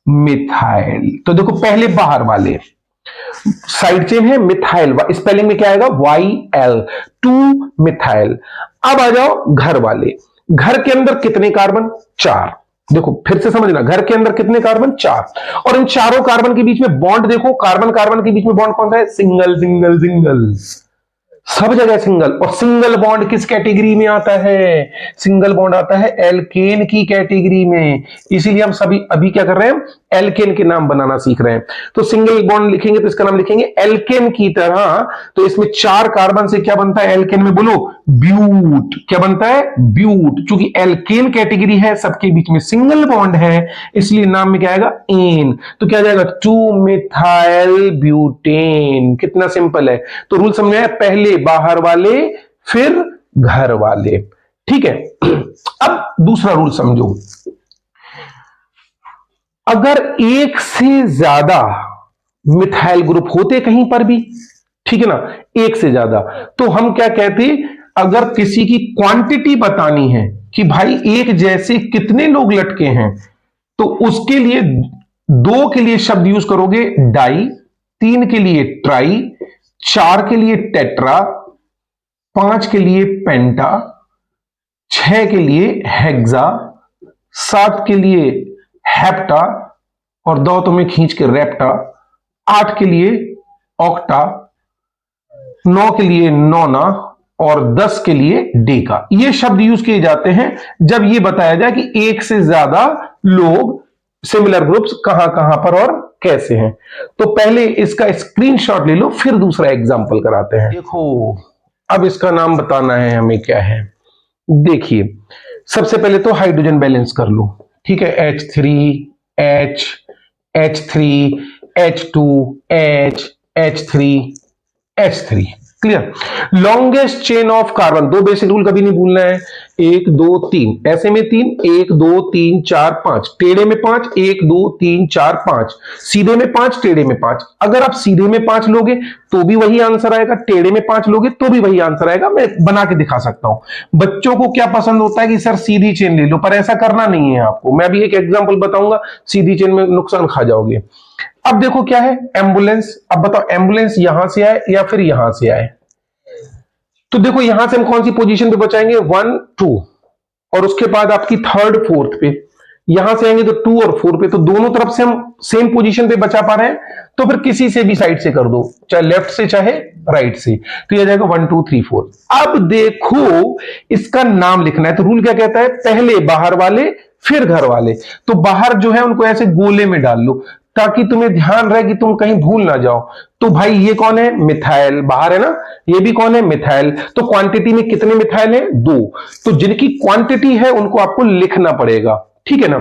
Speaker 1: मिथाइल। तो देखो पहले बाहर वाले, साइड चेन है मिथाइल, स्पेलिंग में क्या आएगा, YL, 2 मिथाइल। अब आ जाओ घर वाले, घर के अंदर कितने कार्बन, 4। देखो फिर से समझना, घर के अंदर कितने कार्बन, 4, और इन चारों कार्बन के बीच में बॉन्ड देखो, कार्बन कार्बन के बीच में बॉन्ड कौन सा है, सिंगल सिंगल सिंगल, सब जगह सिंगल। और सिंगल बॉन्ड किस कैटेगरी में आता है, सिंगल बॉन्ड आता है एल्केन की कैटेगरी में, इसीलिए हम सभी अभी क्या कर रहे हैं, एल्केन के नाम बनाना सीख रहे हैं। तो सिंगल बॉन्ड लिखेंगे तो इसका नाम लिखेंगे एल्केन की तरह। तो इसमें 4 कार्बन से क्या बनता है एल्केन में, बोलो ब्यूट, क्या बनता है, ब्यूट। चूंकि एल्केन कैटेगरी है, सबके बीच में सिंगल बॉन्ड है, इसलिए नाम में क्या आएगा, एन। तो क्या जाएगा, 2 मिथाइल ब्यूटेन। कितना सिंपल है। तो रूल समझ आया, पहले बाहर वाले फिर घर वाले, ठीक है। अब दूसरा रूल समझो, अगर एक से ज्यादा मिथाइल ग्रुप होते कहीं पर भी, ठीक है ना, एक से ज्यादा, तो हम क्या कहते, अगर किसी की क्वांटिटी बतानी है कि भाई एक जैसे कितने लोग लटके हैं, तो उसके लिए 2 के लिए शब्द यूज करोगे डाई, 3 के लिए ट्राई, 4 के लिए टेट्रा, 5 के लिए पेंटा, 6 के लिए हेक्सा, 7 के लिए हेप्टा, और 2 तुम्हें खींच के रेप्टा, 8 के लिए ऑक्टा, 9 के लिए नोना, और 10 के लिए डेका। ये शब्द यूज किए जाते हैं जब ये बताया जाए कि एक से ज्यादा लोग, सिमिलर ग्रुप्स कहां कहां पर और कैसे हैं। तो पहले इसका स्क्रीनशॉट ले लो, फिर दूसरा एग्जांपल कराते हैं। देखो अब इसका नाम बताना है हमें, क्या है, देखिए सबसे पहले तो हाइड्रोजन बैलेंस कर लो, ठीक है, H3 H, H3 H2 H, H3 H3, clear. Longest chain of carbon, 2 basic rule कभी नहीं भूलना है, 1 2 3, ऐसे में 3, 1 2 3 4 5, टेढ़े में 5, 1 2 3 4 5, सीधे में 5, टेढ़े में 5। अगर आप सीधे में 5 लोगे तो भी वही आंसर आएगा, टेढ़े में 5 लोगे तो भी वही आंसर आएगा। मैं बना के दिखा सकता हूं। बच्चों को क्या पसंद होता है कि सर सीधी चेन ले लो, पर ऐसा करना नहीं है आपको। मैं अभी एक एग्जाम्पल बताऊंगा, सीधी चेन में नुकसान खा जाओगे। अब देखो क्या है, एम्बुलेंस। अब बताओ एम्बुलेंस यहां से आए या फिर यहां से आए, तो देखो यहां से हम कौन सी पोजीशन पे बचाएंगे, 1 2, और उसके बाद आपकी 3rd 4th पे, यहां से आएंगे तो 2 और 4 पे, तो दोनों तरफ से हम सेम पोजीशन पे बचा पा रहे हैं। तो फिर किसी से भी साइड से कर दो, चाहे लेफ्ट से चाहे राइट से, तो यह जाएगा 1 2 3 4। अब देखो इसका नाम लिखना है, तो रूल क्या कहता है, पहले बाहर वाले फिर घर वाले। तो बाहर जो है उनको ऐसे गोले में डाल लो ताकि तुम्हें ध्यान रहे कि तुम कहीं भूल ना जाओ। तो भाई ये कौन है, मिथाइल, बाहर है ना, ये भी कौन है, मिथाइल। तो क्वांटिटी में कितने मिथाइल है, 2। तो जिनकी क्वांटिटी है उनको आपको लिखना पड़ेगा, ठीक है ना।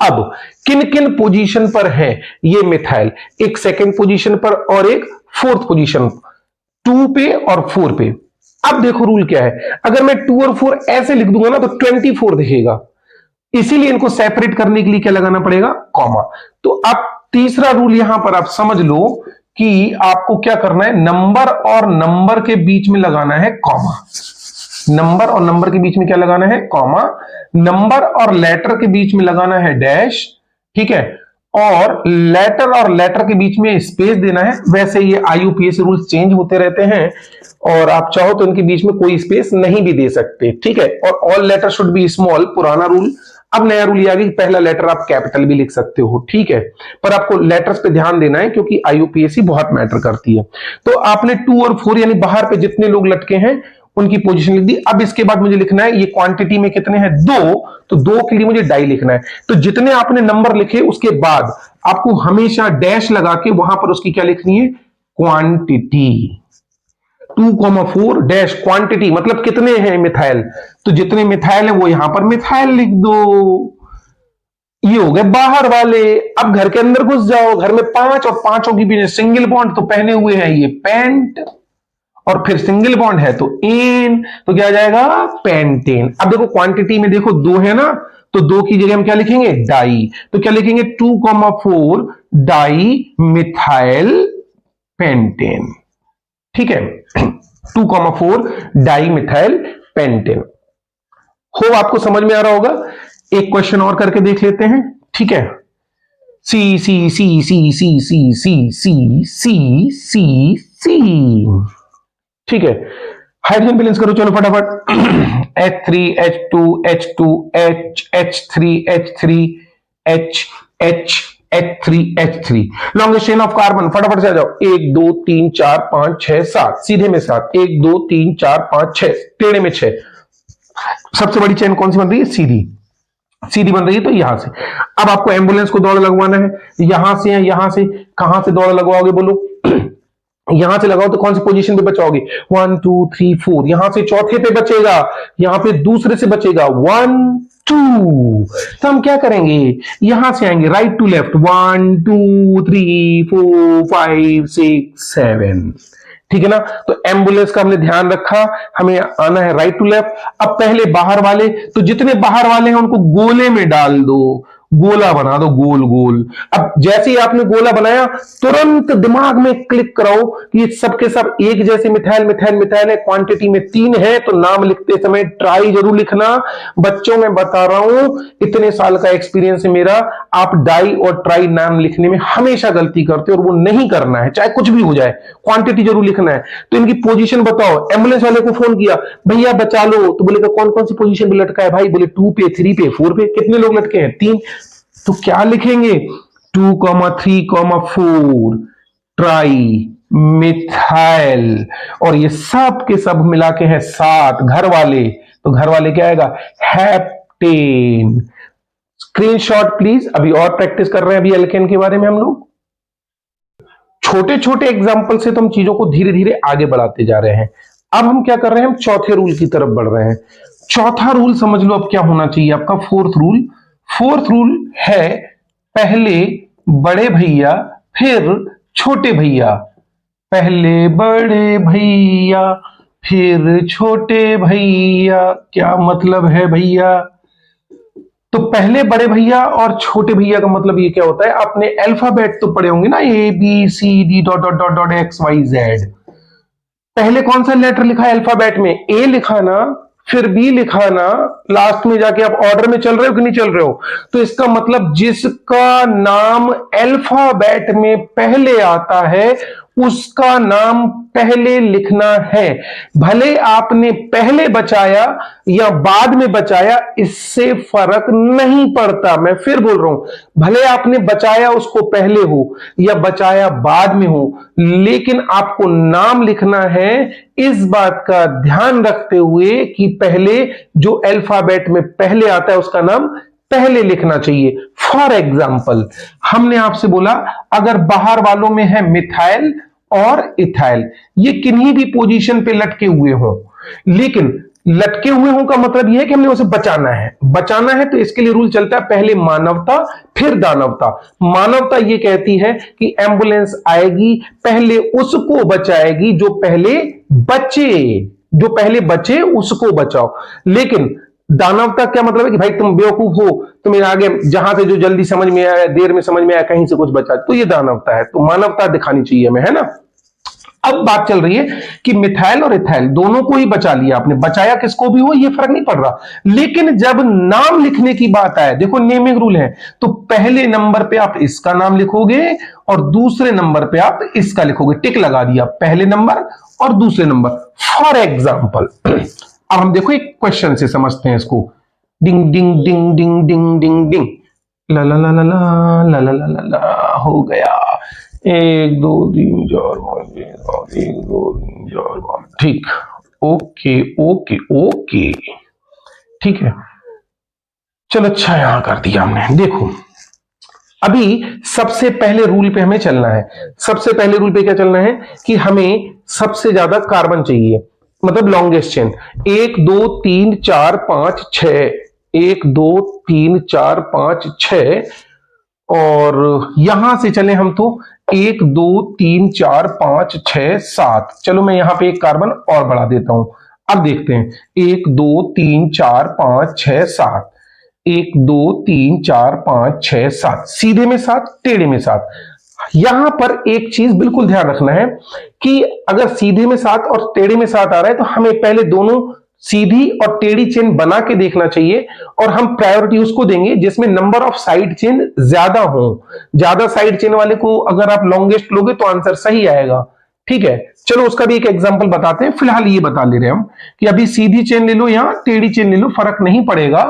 Speaker 1: अब किन किन पोजीशन पर है ये मिथाइल, एक 2nd पोजीशन पर और एक 4th पोजीशन, 2 पे और 4 पे। अब देखो रूल क्या है, अगर मैं 2 और 4 ऐसे लिख दूंगा ना तो 24 दिखेगा, इसीलिए इनको सेपरेट करने के लिए क्या लगाना पड़ेगा, कॉमा। तो अब तीसरा रूल यहां पर आप समझ लो कि आपको क्या करना है, नंबर और नंबर के बीच में लगाना है कॉमा। नंबर और नंबर के बीच में क्या लगाना है, कॉमा। नंबर और लेटर के बीच में लगाना है डैश, ठीक है, और लेटर और लेटर के बीच में स्पेस देना है। वैसे ये IUPAC रूल्स चेंज होते रहते हैं और आप चाहो तो इनके बीच में कोई स्पेस नहीं भी दे सकते, ठीक है। और all letter should be small, पुराना रूल। अब नया रूल ये आ गया कि पहला लेटर आप कैपिटल भी लिख सकते हो, ठीक है, पर आपको लेटर्स पे ध्यान देना है क्योंकि IUPAC बहुत मैटर करती है। तो आपने 2 और 4 यानी बाहर पे जितने लोग लटके हैं उनकी पोजीशन लिख दी। अब इसके बाद मुझे लिखना है ये क्वांटिटी में कितने हैं, 2, तो 2 के लिए मुझे डाई लिखना है। तो जितने आपने नंबर लिखे उसके बाद आपको हमेशा डैश लगा के वहां पर उसकी क्या लिखनी है, क्वांटिटी। 2,4 डैश क्वांटिटी मतलब कितने हैं मिथाइल, तो जितने मिथाइल है वो यहां पर मिथाइल लिख दो। ये हो गए बाहर वाले। अब घर के अंदर घुस जाओ, घर में 5 और 5 की भी सिंगल बॉन्ड तो पहने हुए हैं ये पेंट, और फिर सिंगल बॉन्ड है तो एन, तो क्या आ जाएगा पेंटेन। अब देखो क्वांटिटी में देखो 2 है ना, तो 2 की जगह हम क्या लिखेंगे डाई, तो क्या लिखेंगे 2,4 डाई मिथाइल पेंटेन। ठीक है 2,4 डाई मिथाइल पेंटेन। हो आपको समझ में आ रहा होगा। एक क्वेश्चन और करके देख लेते हैं। ठीक है सी सी सी सी सी सी सी सी सी सी सी ठीक है हाइड्रोजन बैलेंस करो चलो फटाफट। H3 H2 H2 H H3 H3 H H H3 H3 longest chain of carbon फटाफट से आ जाओ। 1 2 3 4 5 6 7 सीधे में 7 1 2 3 4 5 6 टेढ़े में 6। सबसे बड़ी चेन कौन सी बन रही है सीधी, सीधी बन रही है तो यहां से। अब आपको एम्बुलेंस को दौड़ लगवाना है, यहां से है यहां से, कहां से दौड़ लगवाओगे बोलो। यहां से लगाओ तो कौन सी पोजीशन पे बचाओगे 1 2 3 4, यहां से चौथे पे बचेगा, यहां पे दूसरे से बचेगा 1 2। तो हम क्या करेंगे यहां से आएंगे राइट टू लेफ्ट 1 2 3 4 5 6 7। ठीक है ना, तो एम्बुलेंस का हमने ध्यान रखा, हमें आना है राइट टू लेफ्ट। अब पहले बाहर वाले, तो जितने बाहर वाले हैं उनको गोले में डाल दो, गोला बना दो गोल गोल। अब जैसे ही आपने गोला बनाया तुरंत दिमाग में क्लिक कराओ कि ये सब के सब एक जैसे मिथाइल मिथाइल मिथाइल है, क्वांटिटी में 3 है, तो नाम लिखते समय ट्राई जरूर लिखना। बच्चों में बता रहा हूं इतने साल का एक्सपीरियंस है मेरा, आप डाई और ट्राई नाम लिखने में हमेशा गलती करते हो और वो नहीं करना है, चाहे कुछ भी हो जाए, क्वांटिटी जरूर लिखना है। तो इनकी पोजीशन बताओ। एम्बुलेंस वाले को फोन किया भैया बचा लो, तो बोलेगा कौन कौन सी पोजीशन पे लटका है भाई, बोले 2 पे 3 पे 4 पे, कितने लोग लटके हैं 3, तो क्या लिखेंगे 2, 3, 4 ट्राई मिथाइल, और ये सब के सब मिला के हैं 7 घर वाले, तो घर वाले क्या आएगा हेप्टेन। स्क्रीनशॉट प्लीज, अभी और प्रैक्टिस कर रहे हैं अभी एल्केन के बारे में हम लोग। छोटे छोटे एग्जाम्पल से तो हम चीजों को धीरे धीरे आगे बढ़ाते जा रहे हैं। अब हम क्या कर रहे हैं, हम चौथे रूल की तरफ बढ़ रहे हैं। चौथा रूल समझ लो अब क्या होना चाहिए आपका, फोर्थ रूल। फोर्थ रूल है पहले बड़े भैया फिर छोटे भैया, पहले बड़े भैया फिर छोटे भैया। क्या मतलब है भैया, तो पहले बड़े भैया और छोटे भैया का मतलब ये क्या होता है, आपने अल्फाबेट तो पढ़े होंगे ना, A B C D dot dot dot dot X Y Z. पहले कौन सा लेटर लिखा है अल्फाबेट में, ए लिखा ना, फिर बी लिखा ना, लास्ट में जाके आप ऑर्डर में चल रहे हो कि नहीं चल रहे हो। तो इसका मतलब जिसका नाम अल्फाबेट में पहले आता है उसका नाम पहले लिखना है। भले आपने पहले बचाया या बाद में बचाया इससे फर्क नहीं पड़ता, मैं फिर बोल रहा हूं, भले आपने बचाया उसको पहले हो या बचाया बाद में हो, लेकिन आपको नाम लिखना है इस बात का ध्यान रखते हुए कि पहले जो अल्फाबेट में पहले आता है उसका नाम पहले लिखना चाहिए। फॉर एग्जाम्पल हमने आपसे बोला अगर बाहर वालों में है मिथाइल और इथाइल, ये किन्हीं भी पोजीशन पे लटके हुए हो, लेकिन लटके हुए हों का मतलब यह है कि हमने उसे बचाना है। बचाना है तो इसके लिए रूल चलता है पहले मानवता फिर दानवता। मानवता यह कहती है कि एम्बुलेंस आएगी पहले उसको बचाएगी जो पहले बचे, जो पहले बचे उसको बचाओ। लेकिन दानवता क्या मतलब है कि भाई तुम बेवकूफ हो, तुम्हें आगे जहां से जो जल्दी समझ में आया देर में समझ में आया कहीं से कुछ बचा, तो ये दानवता है। तो मानवता दिखानी चाहिए हमें, है ना। अब बात चल रही है कि मिथाइल और इथाइल दोनों को ही बचा लिया आपने, बचाया किसको भी हो ये फर्क नहीं पड़ रहा, लेकिन जब नाम लिखने की बात आए, देखो नेमिंग रूल है, तो पहले नंबर पे आप इसका नाम लिखोगे और दूसरे नंबर पे आप इसका लिखोगे, टिक लगा दिया पहले नंबर और दूसरे नंबर। फॉर एग्जाम्पल अब हम देखो एक क्वेश्चन से समझते हैं इसको। डिंग डिंग डिंग डिंग डिंग डिंग डिंग ला ला ला ला ला ला ला ला ला हो गया 1 2 3 4 5 1 2 3 4 5 ठीक। ओके ओके ओके ठीक है चलो, अच्छा यहां कर दिया हमने। देखो अभी सबसे पहले रूल पे हमें चलना है। सबसे पहले रूल पे क्या चलना है कि हमें सबसे ज्यादा कार्बन चाहिए, मतलब लॉन्गेस्ट चेन। 1 2 3 4 5 6, 1 2 3 4 5 6, और यहां से चले हम तो 1 2 3 4 5 6 7। चलो मैं यहां पे एक कार्बन और बढ़ा देता हूं। अब देखते हैं 1 2 3 4 5 6 7, 1 2 3 4 5 6 7, सीधे में 7, टेढ़े में 7। यहां पर एक चीज बिल्कुल ध्यान रखना है कि अगर सीधे में 7 और टेढ़े में 7 आ रहा है तो हमें पहले दोनों सीधी और टेढ़ी चेन बना के देखना चाहिए, और हम प्रायोरिटी उसको देंगे जिसमें नंबर ऑफ साइड चेन ज्यादा हो। ज्यादा साइड चेन वाले को अगर आप लॉन्गेस्ट लोगे तो आंसर सही आएगा। ठीक है, चलो उसका भी एक एग्जांपल बताते हैं। फिलहाल ये बता ले रहे हैं हम कि अभी सीधी चेन ले लो या टेढ़ी चेन ले लो, फर्क नहीं पड़ेगा।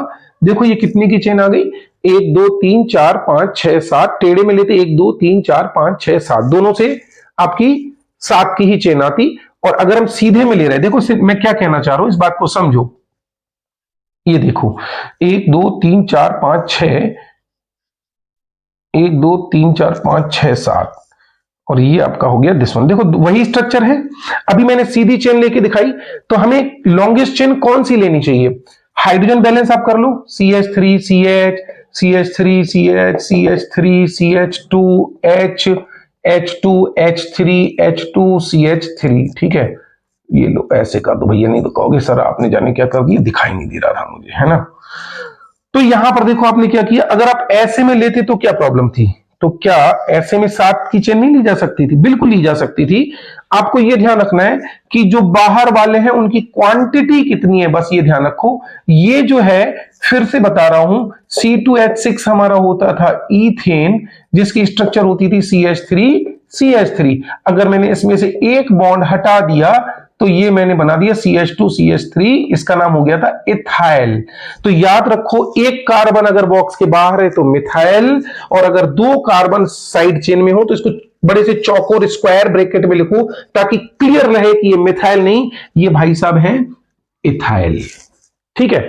Speaker 1: देखो ये कितने की चेन आ गई, 1 2 3 4 5 6 7। टेढ़े में लेते 1 2 3 4 5 6 7, दोनों से आपकी 7 की ही चेन आती। और अगर हम सीधे में ले रहे हैं, देखो मैं क्या कहना चाह रहा हूं, इस बात को समझो। ये देखो 1 2 3 4 5 6, 1 2 3 4 5 6 7, और ये आपका हो गया दिस वन। देखो वही स्ट्रक्चर है। अभी मैंने सीधी चेन लेके दिखाई, तो हमें लॉन्गेस्ट चेन कौन सी लेनी चाहिए? हाइड्रोजन बैलेंस आप कर लो, CH3 CH, CH3 CH, CH3 CH2 H, H2 H3 H2 CH3। ठीक है, ये लो ऐसे कर दो भैया, नहीं तो कहोगे सर आपने जाने क्या कर दिया, दिखाई नहीं दे रहा था मुझे, है ना। तो यहां पर देखो आपने क्या किया, अगर आप ऐसे में लेते तो क्या प्रॉब्लम थी? तो क्या ऐसे में 7 की चेन नहीं ली जा सकती थी? बिल्कुल ली जा सकती थी। आपको यह ध्यान रखना है कि जो बाहर वाले हैं उनकी क्वांटिटी कितनी है, बस ये ध्यान रखो। ये जो है, फिर से बता रहा हूं, C2H6 हमारा होता था इथेन, जिसकी स्ट्रक्चर होती थी CH3 CH3। अगर मैंने इसमें से एक बॉन्ड हटा दिया तो ये मैंने बना दिया CH2 CH3, इसका नाम हो गया था इथाइल। तो याद रखो, एक कार्बन अगर बॉक्स के बाहर है तो मिथाइल, और अगर 2 कार्बन साइड चेन में हो तो इसको बड़े से चौकोर स्क्वायर ब्रैकेट में लिखो, ताकि क्लियर रहे कि ये मिथाइल नहीं, ये भाई साहब है इथाइल। ठीक है,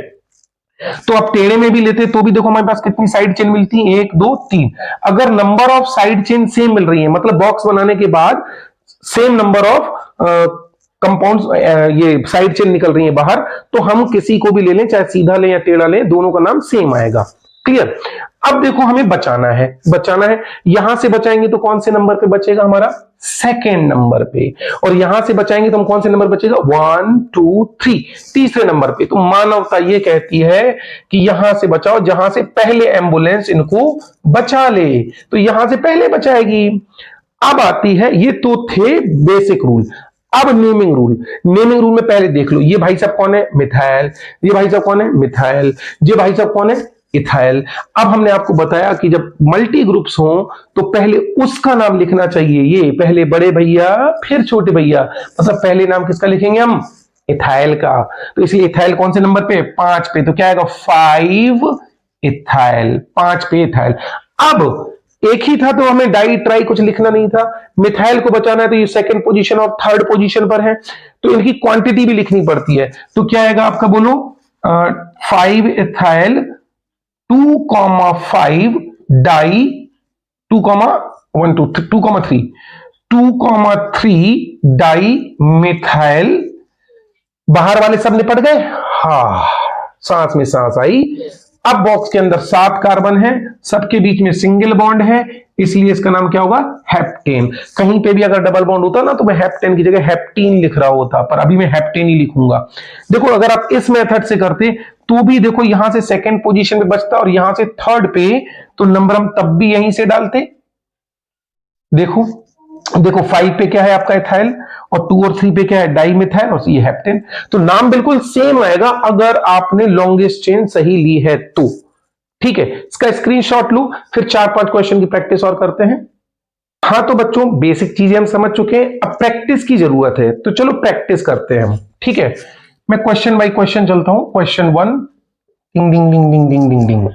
Speaker 1: तो आप टेढ़े में भी लेते तो भी देखो हमारे पास कितनी साइड चेन मिलती है, 1 2 3। अगर number of side chain same मिल रही है, मतलब बॉक्स बनाने के बाद सेम नंबर ऑफ कंपाउंड्स, ये साइड चेन निकल रही है बाहर, तो हम किसी को भी ले लें, चाहे सीधा लें या टेढ़ा लें, दोनों का नाम सेम आएगा। क्लियर? अब देखो हमें बचाना है, बचाना है। यहां से बचाएंगे तो कौन से नंबर पे बचेगा हमारा? सेकेंड नंबर पे। और यहां से बचाएंगे तो हम कौन से नंबर बचेगा? 1 2 3, तीसरे नंबर पे। तो मानवता ये कहती है कि यहां से बचाओ जहां से पहले एम्बुलेंस इनको बचा ले, तो यहां से पहले बचाएगी। अब आती है, ये तो थे बेसिक रूल। अब नेमिंग रूल। नेमिंग रूल में पहले देख लो, ये भाई साहब कौन है? मिथाइल। ये भाई साहब कौन है? मिथाइल। ये भाई साहब कौन है? इथाइल। अब हमने आपको बताया कि जब मल्टी ग्रुप्स हो तो पहले उसका नाम लिखना चाहिए, ये पहले बड़े भैया फिर छोटे भैया, मतलब पहले नाम किसका लिखेंगे हम? इथाइल का। तो इसलिए इथाइल कौन से नंबर पे? 5 पे। तो क्या आएगा? 5 इथाइल, 5 पे इथाइल। अब एक ही था तो हमें डाई ट्राई कुछ लिखना नहीं था। मिथाइल को बचाना है तो ये सेकंड पोजीशन और थर्ड पोजीशन पर है, तो इनकी क्वांटिटी भी लिखनी पड़ती है। तो क्या आएगा आपका, बोलो? 5 इथाइल 2,5 डाई 2,3 डाई मिथाइल। बाहर वाले सब निपट गए, हा, सांस में सांस आई। अब बॉक्स के अंदर 7 कार्बन है, सबके बीच में सिंगल बॉन्ड है, इसलिए इसका नाम क्या होगा? हेप्टेन। कहीं पे भी अगर डबल बॉन्ड होता ना तो मैं हेप्टेन की जगह हेप्टीन लिख रहा होता, पर अभी मैं हेप्टेन ही लिखूंगा। देखो अगर आप इस मेथड से करते तो भी देखो यहां से सेकंड पोजीशन पे बचता और यहां से थर्ड पे, तो नंबर हम तब भी यहीं से डालते। देखो देखो 5 पे क्या है आपका इथाइल, और 2 और 3 पे क्या है? डाई मिथाइल, और ये हेप्टेन। तो नाम बिल्कुल सेम आएगा अगर आपने लॉन्गेस्ट चेन सही ली है तो। ठीक है, इसका स्क्रीनशॉट लो, फिर 4-5 क्वेश्चन की प्रैक्टिस और करते हैं। हाँ तो बच्चों, बेसिक चीजें हम समझ चुके हैं, अब प्रैक्टिस की जरूरत है, तो चलो प्रैक्टिस करते हैं हम। ठीक है, मैं क्वेश्चन बाय क्वेश्चन चलता हूं। क्वेश्चन 1, डिंग डिंग डिंग डिंग डिंग डिंग डिंग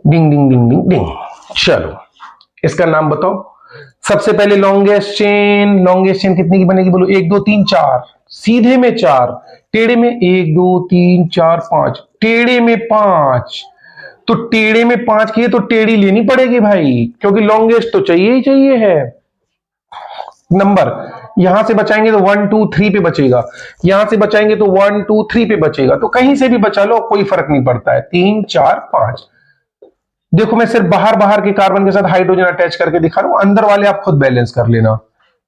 Speaker 1: डिंग डिंग डिंग डिंग डिंग। चलो इसका नाम बताओ। सबसे पहले लॉन्गेस्ट चेन, लॉन्गेस्ट चेन कितने की बनेगी? बोलो 1 2 3 4, सीधे में 4, टेढ़े में 1 2 3 4 5, टेढ़े में 5। तो टेढ़े में 5 की है तो टेढ़ी लेनी पड़ेगी भाई, क्योंकि लॉन्गेस्ट तो चाहिए ही चाहिए है नंबर। यहां से बचाएंगे तो 1 2 3 पे बचेगा, यहां से बचाएंगे तो 1 2 3 पे बचेगा, तो कहीं से भी बचा लो कोई फर्क नहीं पड़ता है। 3 4 5। देखो मैं सिर्फ बाहर बाहर के कार्बन के साथ हाइड्रोजन अटैच करके दिखा रहा हूं, अंदर वाले आप खुद बैलेंस कर लेना।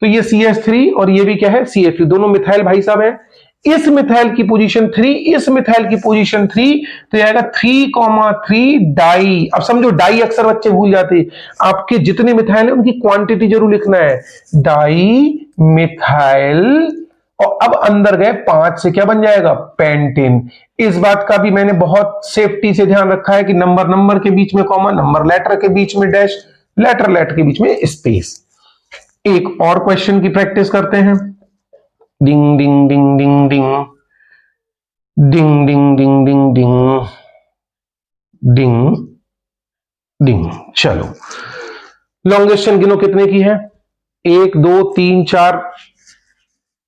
Speaker 1: तो ये CH3 और ये भी क्या है CH3, दोनों मिथाइल भाई साहब है। इस मिथाइल की पोजीशन 3, इस मिथाइल की पोजीशन 3, तो ये आएगा 3,3 डाई। अब समझो डाई अक्सर बच्चे भूल जाते हैं, आपके जितने मिथाइल है उनकी क्वांटिटी जरूर लिखना है, डाई मिथाइल, और अब अंदर गए 5 से क्या बन जाएगा पेंटेन। इस बात का भी मैंने बहुत सेफ्टी से ध्यान रखा है कि नंबर नंबर के बीच में कॉमा, नंबर लेटर के बीच में डैश, लेटर लेटर के बीच में स्पेस। एक और क्वेश्चन की प्रैक्टिस करते हैं। डिंग डिंग डिंग डिंग डिंग डिंग डिंग डिंग डिंग डिंग डिंग डिंग। चलो लॉन्गेस्ट चेन गिनो कितने की है, 1 2 3 4,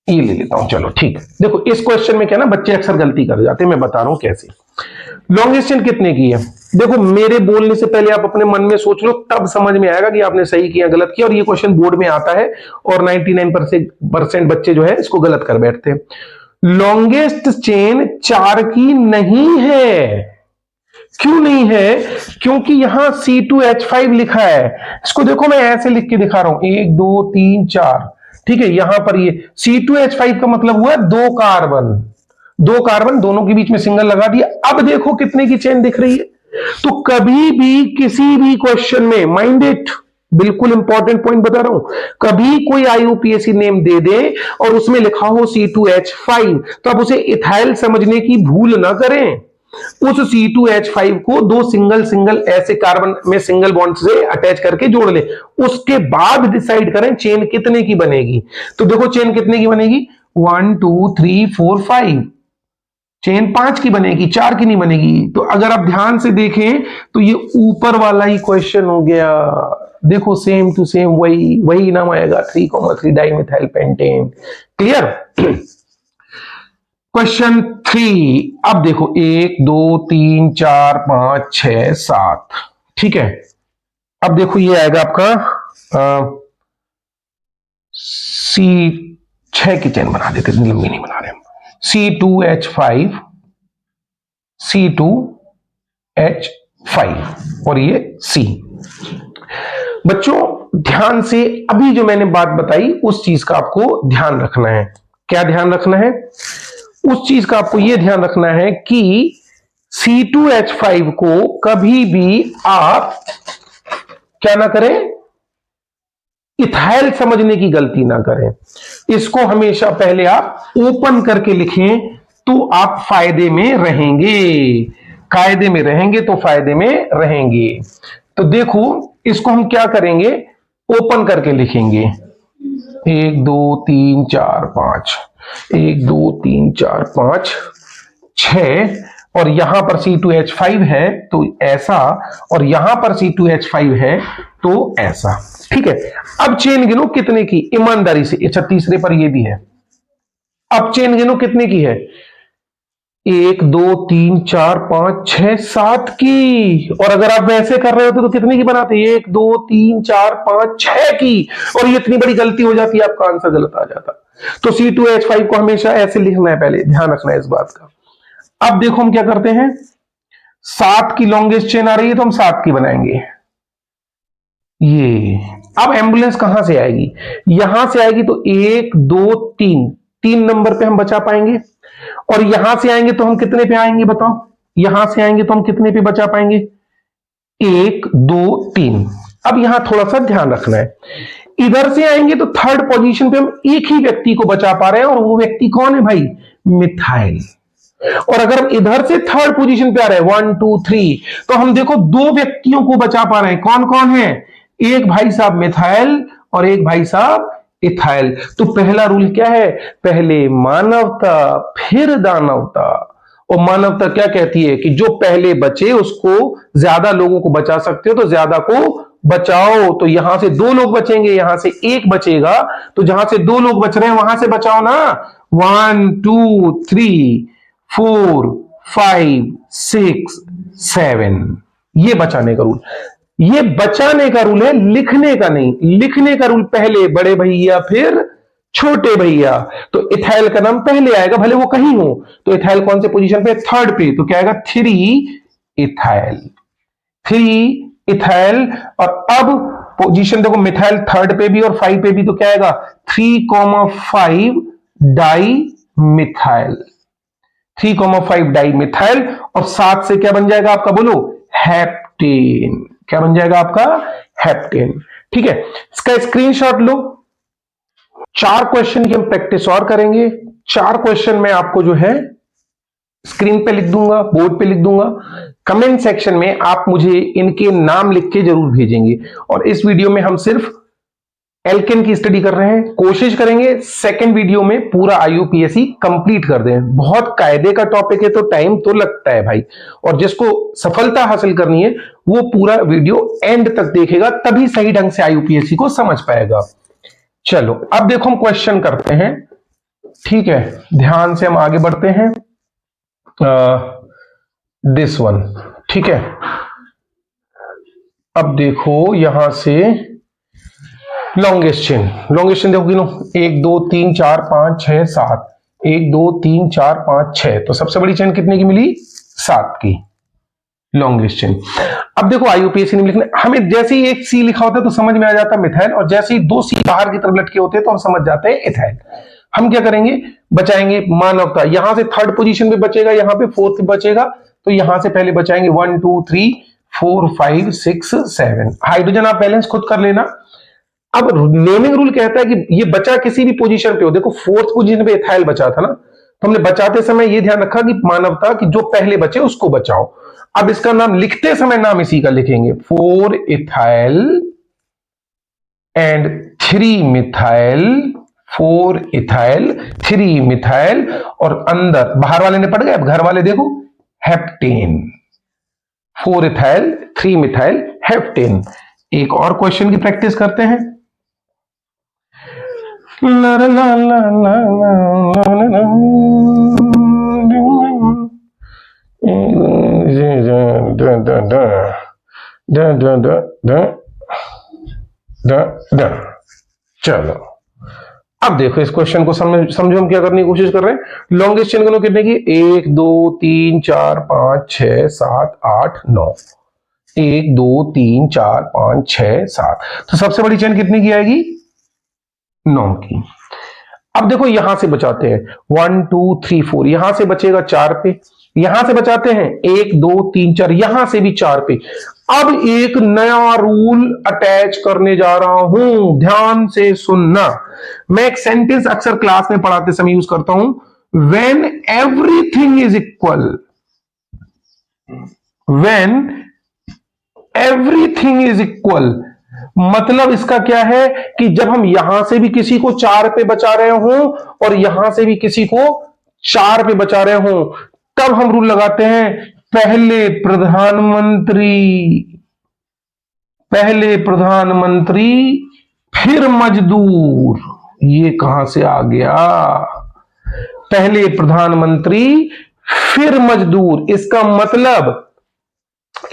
Speaker 1: ये ले लेता हूं। चलो ठीक। देखो इस क्वेश्चन में क्या ना बच्चे अक्सर गलती कर जाते हैं, मैं बता रहा हूं कैसे। लॉन्गेस्ट चेन कितने की है, देखो मेरे बोलने से पहले आप अपने मन में सोच लो, तब समझ में आएगा कि आपने सही किया गलत किया। और ये क्वेश्चन बोर्ड में आता है और 99% बच्चे जो है इसको गलत कर बैठते हैं। लॉन्गेस्ट चेन 4 की नहीं है। क्यों नहीं है, क्योंकि यहां C2H5 लिखा है। इसको देखो मैं ऐसे लिख के दिखा रहा हूं, 1 2 3 4, ठीक है। यहां पर ये C2H5 का मतलब हुआ 2 कार्बन, 2 कार्बन, दोनों के बीच में सिंगल लगा दिया। अब देखो कितने की चेन दिख रही है। तो कभी भी किसी भी क्वेश्चन में, माइंड इट, बिल्कुल इंपॉर्टेंट पॉइंट बता रहा हूं, कभी कोई IUPAC नेम दे दे और उसमें लिखा हो C2H5, तो आप उसे इथाइल समझने की भूल ना करें। उस C2H5 को 2 सिंगल सिंगल ऐसे कार्बन में सिंगल बॉन्ड से अटैच करके जोड़ ले, उसके बाद डिसाइड करें चेन कितने की बनेगी। तो देखो चेन कितने की बनेगी, 1 2 3 4 5, चेन 5 की बनेगी, 4 की नहीं बनेगी। तो अगर आप ध्यान से देखें तो ये ऊपर वाला ही क्वेश्चन हो गया। देखो सेम टू सेम वही वही नाम आएगा, 3,3 डाइमिथाइल पेंटेन। क्लियर। क्वेश्चन 3। अब देखो 1 2 3 4 5 6 7, ठीक है। अब देखो ये आएगा आपका C6 की चेन बना देते, लंबी नहीं बना रहे हम। C2H5, C2H5 और ये C। बच्चों ध्यान से अभी जो मैंने बात बताई उस चीज का आपको ध्यान रखना है। क्या ध्यान रखना है, उस चीज का आपको यह ध्यान रखना है कि C2H5 को कभी भी आप क्या ना करें, इथाइल समझने की गलती ना करें। इसको हमेशा पहले आप ओपन करके लिखें तो आप फायदे में रहेंगे, कायदे में रहेंगे तो फायदे में रहेंगे। तो देखो इसको हम क्या करेंगे, ओपन करके लिखेंगे। 1 2 3 4 5, 1 2 3 4 5 6, और यहां पर C2H5 है तो ऐसा, और यहां पर C2H5 है तो ऐसा, ठीक है। अब चेन गिनो कितने की, ईमानदारी से। अच्छा तीसरे पर ये भी है। अब चेन गिनो कितने की है, 1 2 3 4 5 6 7 की। और अगर आप वैसे कर रहे होते तो कितने की बनाते, 1 2 3 4 5 6 की। और ये इतनी बड़ी गलती हो जाती है, आपका आंसर गलत आ जाता। तो C2H5 को हमेशा ऐसे लिखना है, पहले ध्यान रखना है इस बात का। अब देखो हम क्या करते हैं, 7 की लॉन्गेस्ट चेन आ रही है तो हम 7 की बनाएंगे। ये अब एम्बुलेंस कहां से आएगी, यहां से आएगी। तो 1 2 3, 3 नंबर पे हम बचा पाएंगे। और यहां से आएंगे तो हम कितने पे आएंगे बताओ, यहां से आएंगे तो हम कितने पे बचा पाएंगे, 1 2 3। अब यहां थोड़ा सा ध्यान रखना है, इधर से आएंगे तो थर्ड पोजीशन पे हम एक ही व्यक्ति को बचा पा रहे हैं, और वो व्यक्ति कौन है भाई, मिथाइल। और अगर हम इधर से थर्ड पोजीशन पे आ रहे हैं 1 2 3, तो हम देखो 2 व्यक्तियों को बचा पा रहे हैं। कौन कौन है, एक भाई साहब मिथाइल और एक भाई साहब इथाइल। तो पहला रूल क्या है, पहले मानवता फिर दानवता। और मानवता क्या कहती है कि जो पहले बचे उसको, ज्यादा लोगों को बचा सकते हो तो ज्यादा को बचाओ। तो यहां से 2 लोग बचेंगे, यहां से 1 बचेगा, तो जहां से 2 लोग बच रहे हैं वहां से बचाओ ना। 1 2 3 4 5 6 7, ये बचाने का रूल, ये बचाने का रूल है, लिखने का नहीं। लिखने का रूल पहले बड़े भैया फिर छोटे भैया। तो इथाइल का नाम पहले आएगा भले वो कहीं हो। तो इथाइल कौन से पोजीशन पे? थर्ड पे। तो क्या आएगा? 3 इथाइल, 3 इथाइल। और अब पोजीशन देखो, मिथाइल थर्ड पे भी और 5 पे भी। तो क्या आएगा? 3,5 डाई मिथाइल, 3,5 डाई मिथाइल। और 7 से क्या बन जाएगा आपका? बोलो, हेप्टेन। क्या बन जाएगा आपका? हेप्टेन। ठीक है, इसका स्क्रीनशॉट लो। 4 क्वेश्चन की हम प्रैक्टिस और करेंगे। 4 क्वेश्चन मैं आपको जो है स्क्रीन पे लिख दूंगा, बोर्ड पे लिख दूंगा। कमेंट सेक्शन में आप मुझे इनके नाम लिख के जरूर भेजेंगे। और इस वीडियो में हम सिर्फ एल्केन की स्टडी कर रहे हैं। कोशिश करेंगे सेकंड वीडियो में पूरा आईयूपीएससी कंप्लीट कर दें। बहुत कायदे का टॉपिक है तो टाइम तो लगता है भाई। और जिसको सफलता हासिल करनी है वो पूरा वीडियो एंड तक देखेगा, तभी सही ढंग से आईयूपीएससी को समझ पाएगा। चलो अब देखो हम क्वेश्चन करते हैं। ठीक है, ध्यान से हम आगे बढ़ते हैं। दिस वन, ठीक है। अब देखो यहां से लॉन्गेस्ट चेन, लॉन्गेस्ट चेन देखो गिनो, 1 2 3 4 5 6 7, 1 2 3 4 5 6। तो सबसे बड़ी चेन कितने की मिली? 7 की लॉन्गेस्ट चेन। अब देखो आईयूपीएससी ने लिखना, हमें जैसे ही एक सी लिखा होता है तो समझ में आ जाता है मिथाइल, और जैसे ही 2 सी बाहर की तरफ लटके होते हैं तो हम समझ जाते हैं इथाइल। हम क्या करेंगे? बचाएंगे मानवता। यहां से थर्ड पोजीशन पे बचेगा, यहां पे फोर्थ बचेगा। तो यहां से पहले बचाएंगे 1 2 3 4 5 6 7। हाइड्रोजन आप बैलेंस खुद कर लेना। अब नेमिंग रूल कहता है कि ये बचा किसी भी पोजीशन पे हो। देखो फोर्थ पोजीशन पे इथाइल बचा था ना, तो हमने बचाते समय ये ध्यान रखा कि मानवता की जो पहले बचे उसको बचाओ। अब इसका नाम लिखते समय नाम इसी का लिखेंगे, 4 ethyl and 3 methyl, 4 ethyl 3 methyl. और अंदर बाहर वाले ने पड़ गए, अब घर वाले देखो, हेप्टेन, 4 इथाइल 3 मिथाइल हेप्टेन। एक और क्वेश्चन की प्रैक्टिस करते हैं। ला ला ला ला ला ला ला चलो अब देखो इस क्वेश्चन को समझो हम क्या करने की कोशिश कर रहे हैं। लॉन्गेस्ट चेन कितने की? 1 2 3 4 5 6 7 8 9, 1 2 3 4 5 6 7। तो सबसे बड़ी चेन कितने की आएगी? 9 की। अब देखो यहां से बचाते हैं 1 2 3 4, यहां से बचेगा 4 पे, यहां से बचाते हैं 1 2 3 4, यहां से भी 4 पे। अब एक नया रूल अटैच करने जा रहा हूं, ध्यान से सुनना। मैं एक सेंटेंस अक्सर क्लास में पढ़ाते समय यूज करता हूं, when everything is equal, when everything is equal. मतलब इसका क्या है कि जब हम यहां से भी किसी को 4 पे बचा रहे हो और यहां से भी किसी को 4 पे बचा रहे हो, तब हम रूल लगाते हैं, पहले प्रधानमंत्री फिर मजदूर। ये कहां से आ गया? पहले प्रधानमंत्री फिर मजदूर।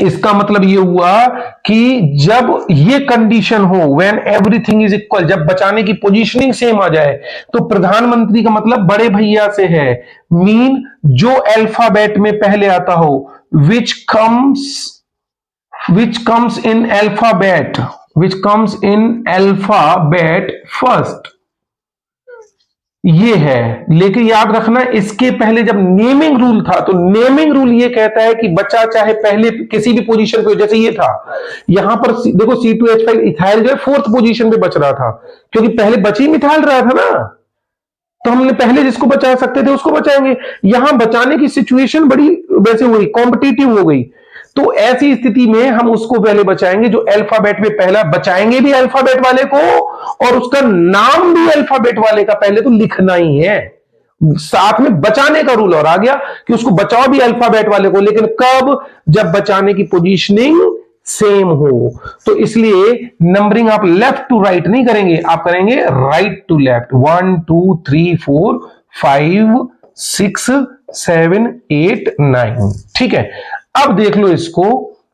Speaker 1: इसका मतलब ये हुआ कि जब ये कंडीशन हो, व्हेन एवरीथिंग इज इक्वल, जब बचाने की पोजीशनिंग सेम आ जाए, तो प्रधानमंत्री का मतलब बड़े भैया से है। मीन जो अल्फाबेट में पहले आता हो, which comes in alphabet first, ये है। लेकिन याद रखना, इसके पहले जब नेमिंग रूल था, तो नेमिंग रूल ये कहता है कि बच्चा चाहे पहले किसी भी पोजीशन पे हो, जैसे ये था, यहां पर देखो C2H5 इथाइल जो है फोर्थ पोजीशन पे बच रहा था, क्योंकि पहले बची मिथाइल रहा था ना, तो हमने पहले जिसको बचा सकते थे उसको बचाएंगे। यहां बचाने की सिचुएशन बड़ी वैसे हुई, कॉम्पिटिटिव हो गई, तो ऐसी स्थिति में हम उसको पहले बचाएंगे जो अल्फाबेट में पहला, बचाएंगे भी अल्फाबेट वाले को और उसका नाम भी अल्फाबेट वाले का पहले तो लिखना ही है। साथ में बचाने का रूल और आ गया कि उसको बचाओ भी अल्फाबेट वाले को, लेकिन कब? जब बचाने की पोजीशनिंग सेम हो। तो इसलिए नंबरिंग आप लेफ्ट टू राइट नहीं करेंगे, आप करेंगे राइट टू लेफ्ट। 1 2 3 4 5 6 7 8 9। ठीक है, अब देख लो इसको,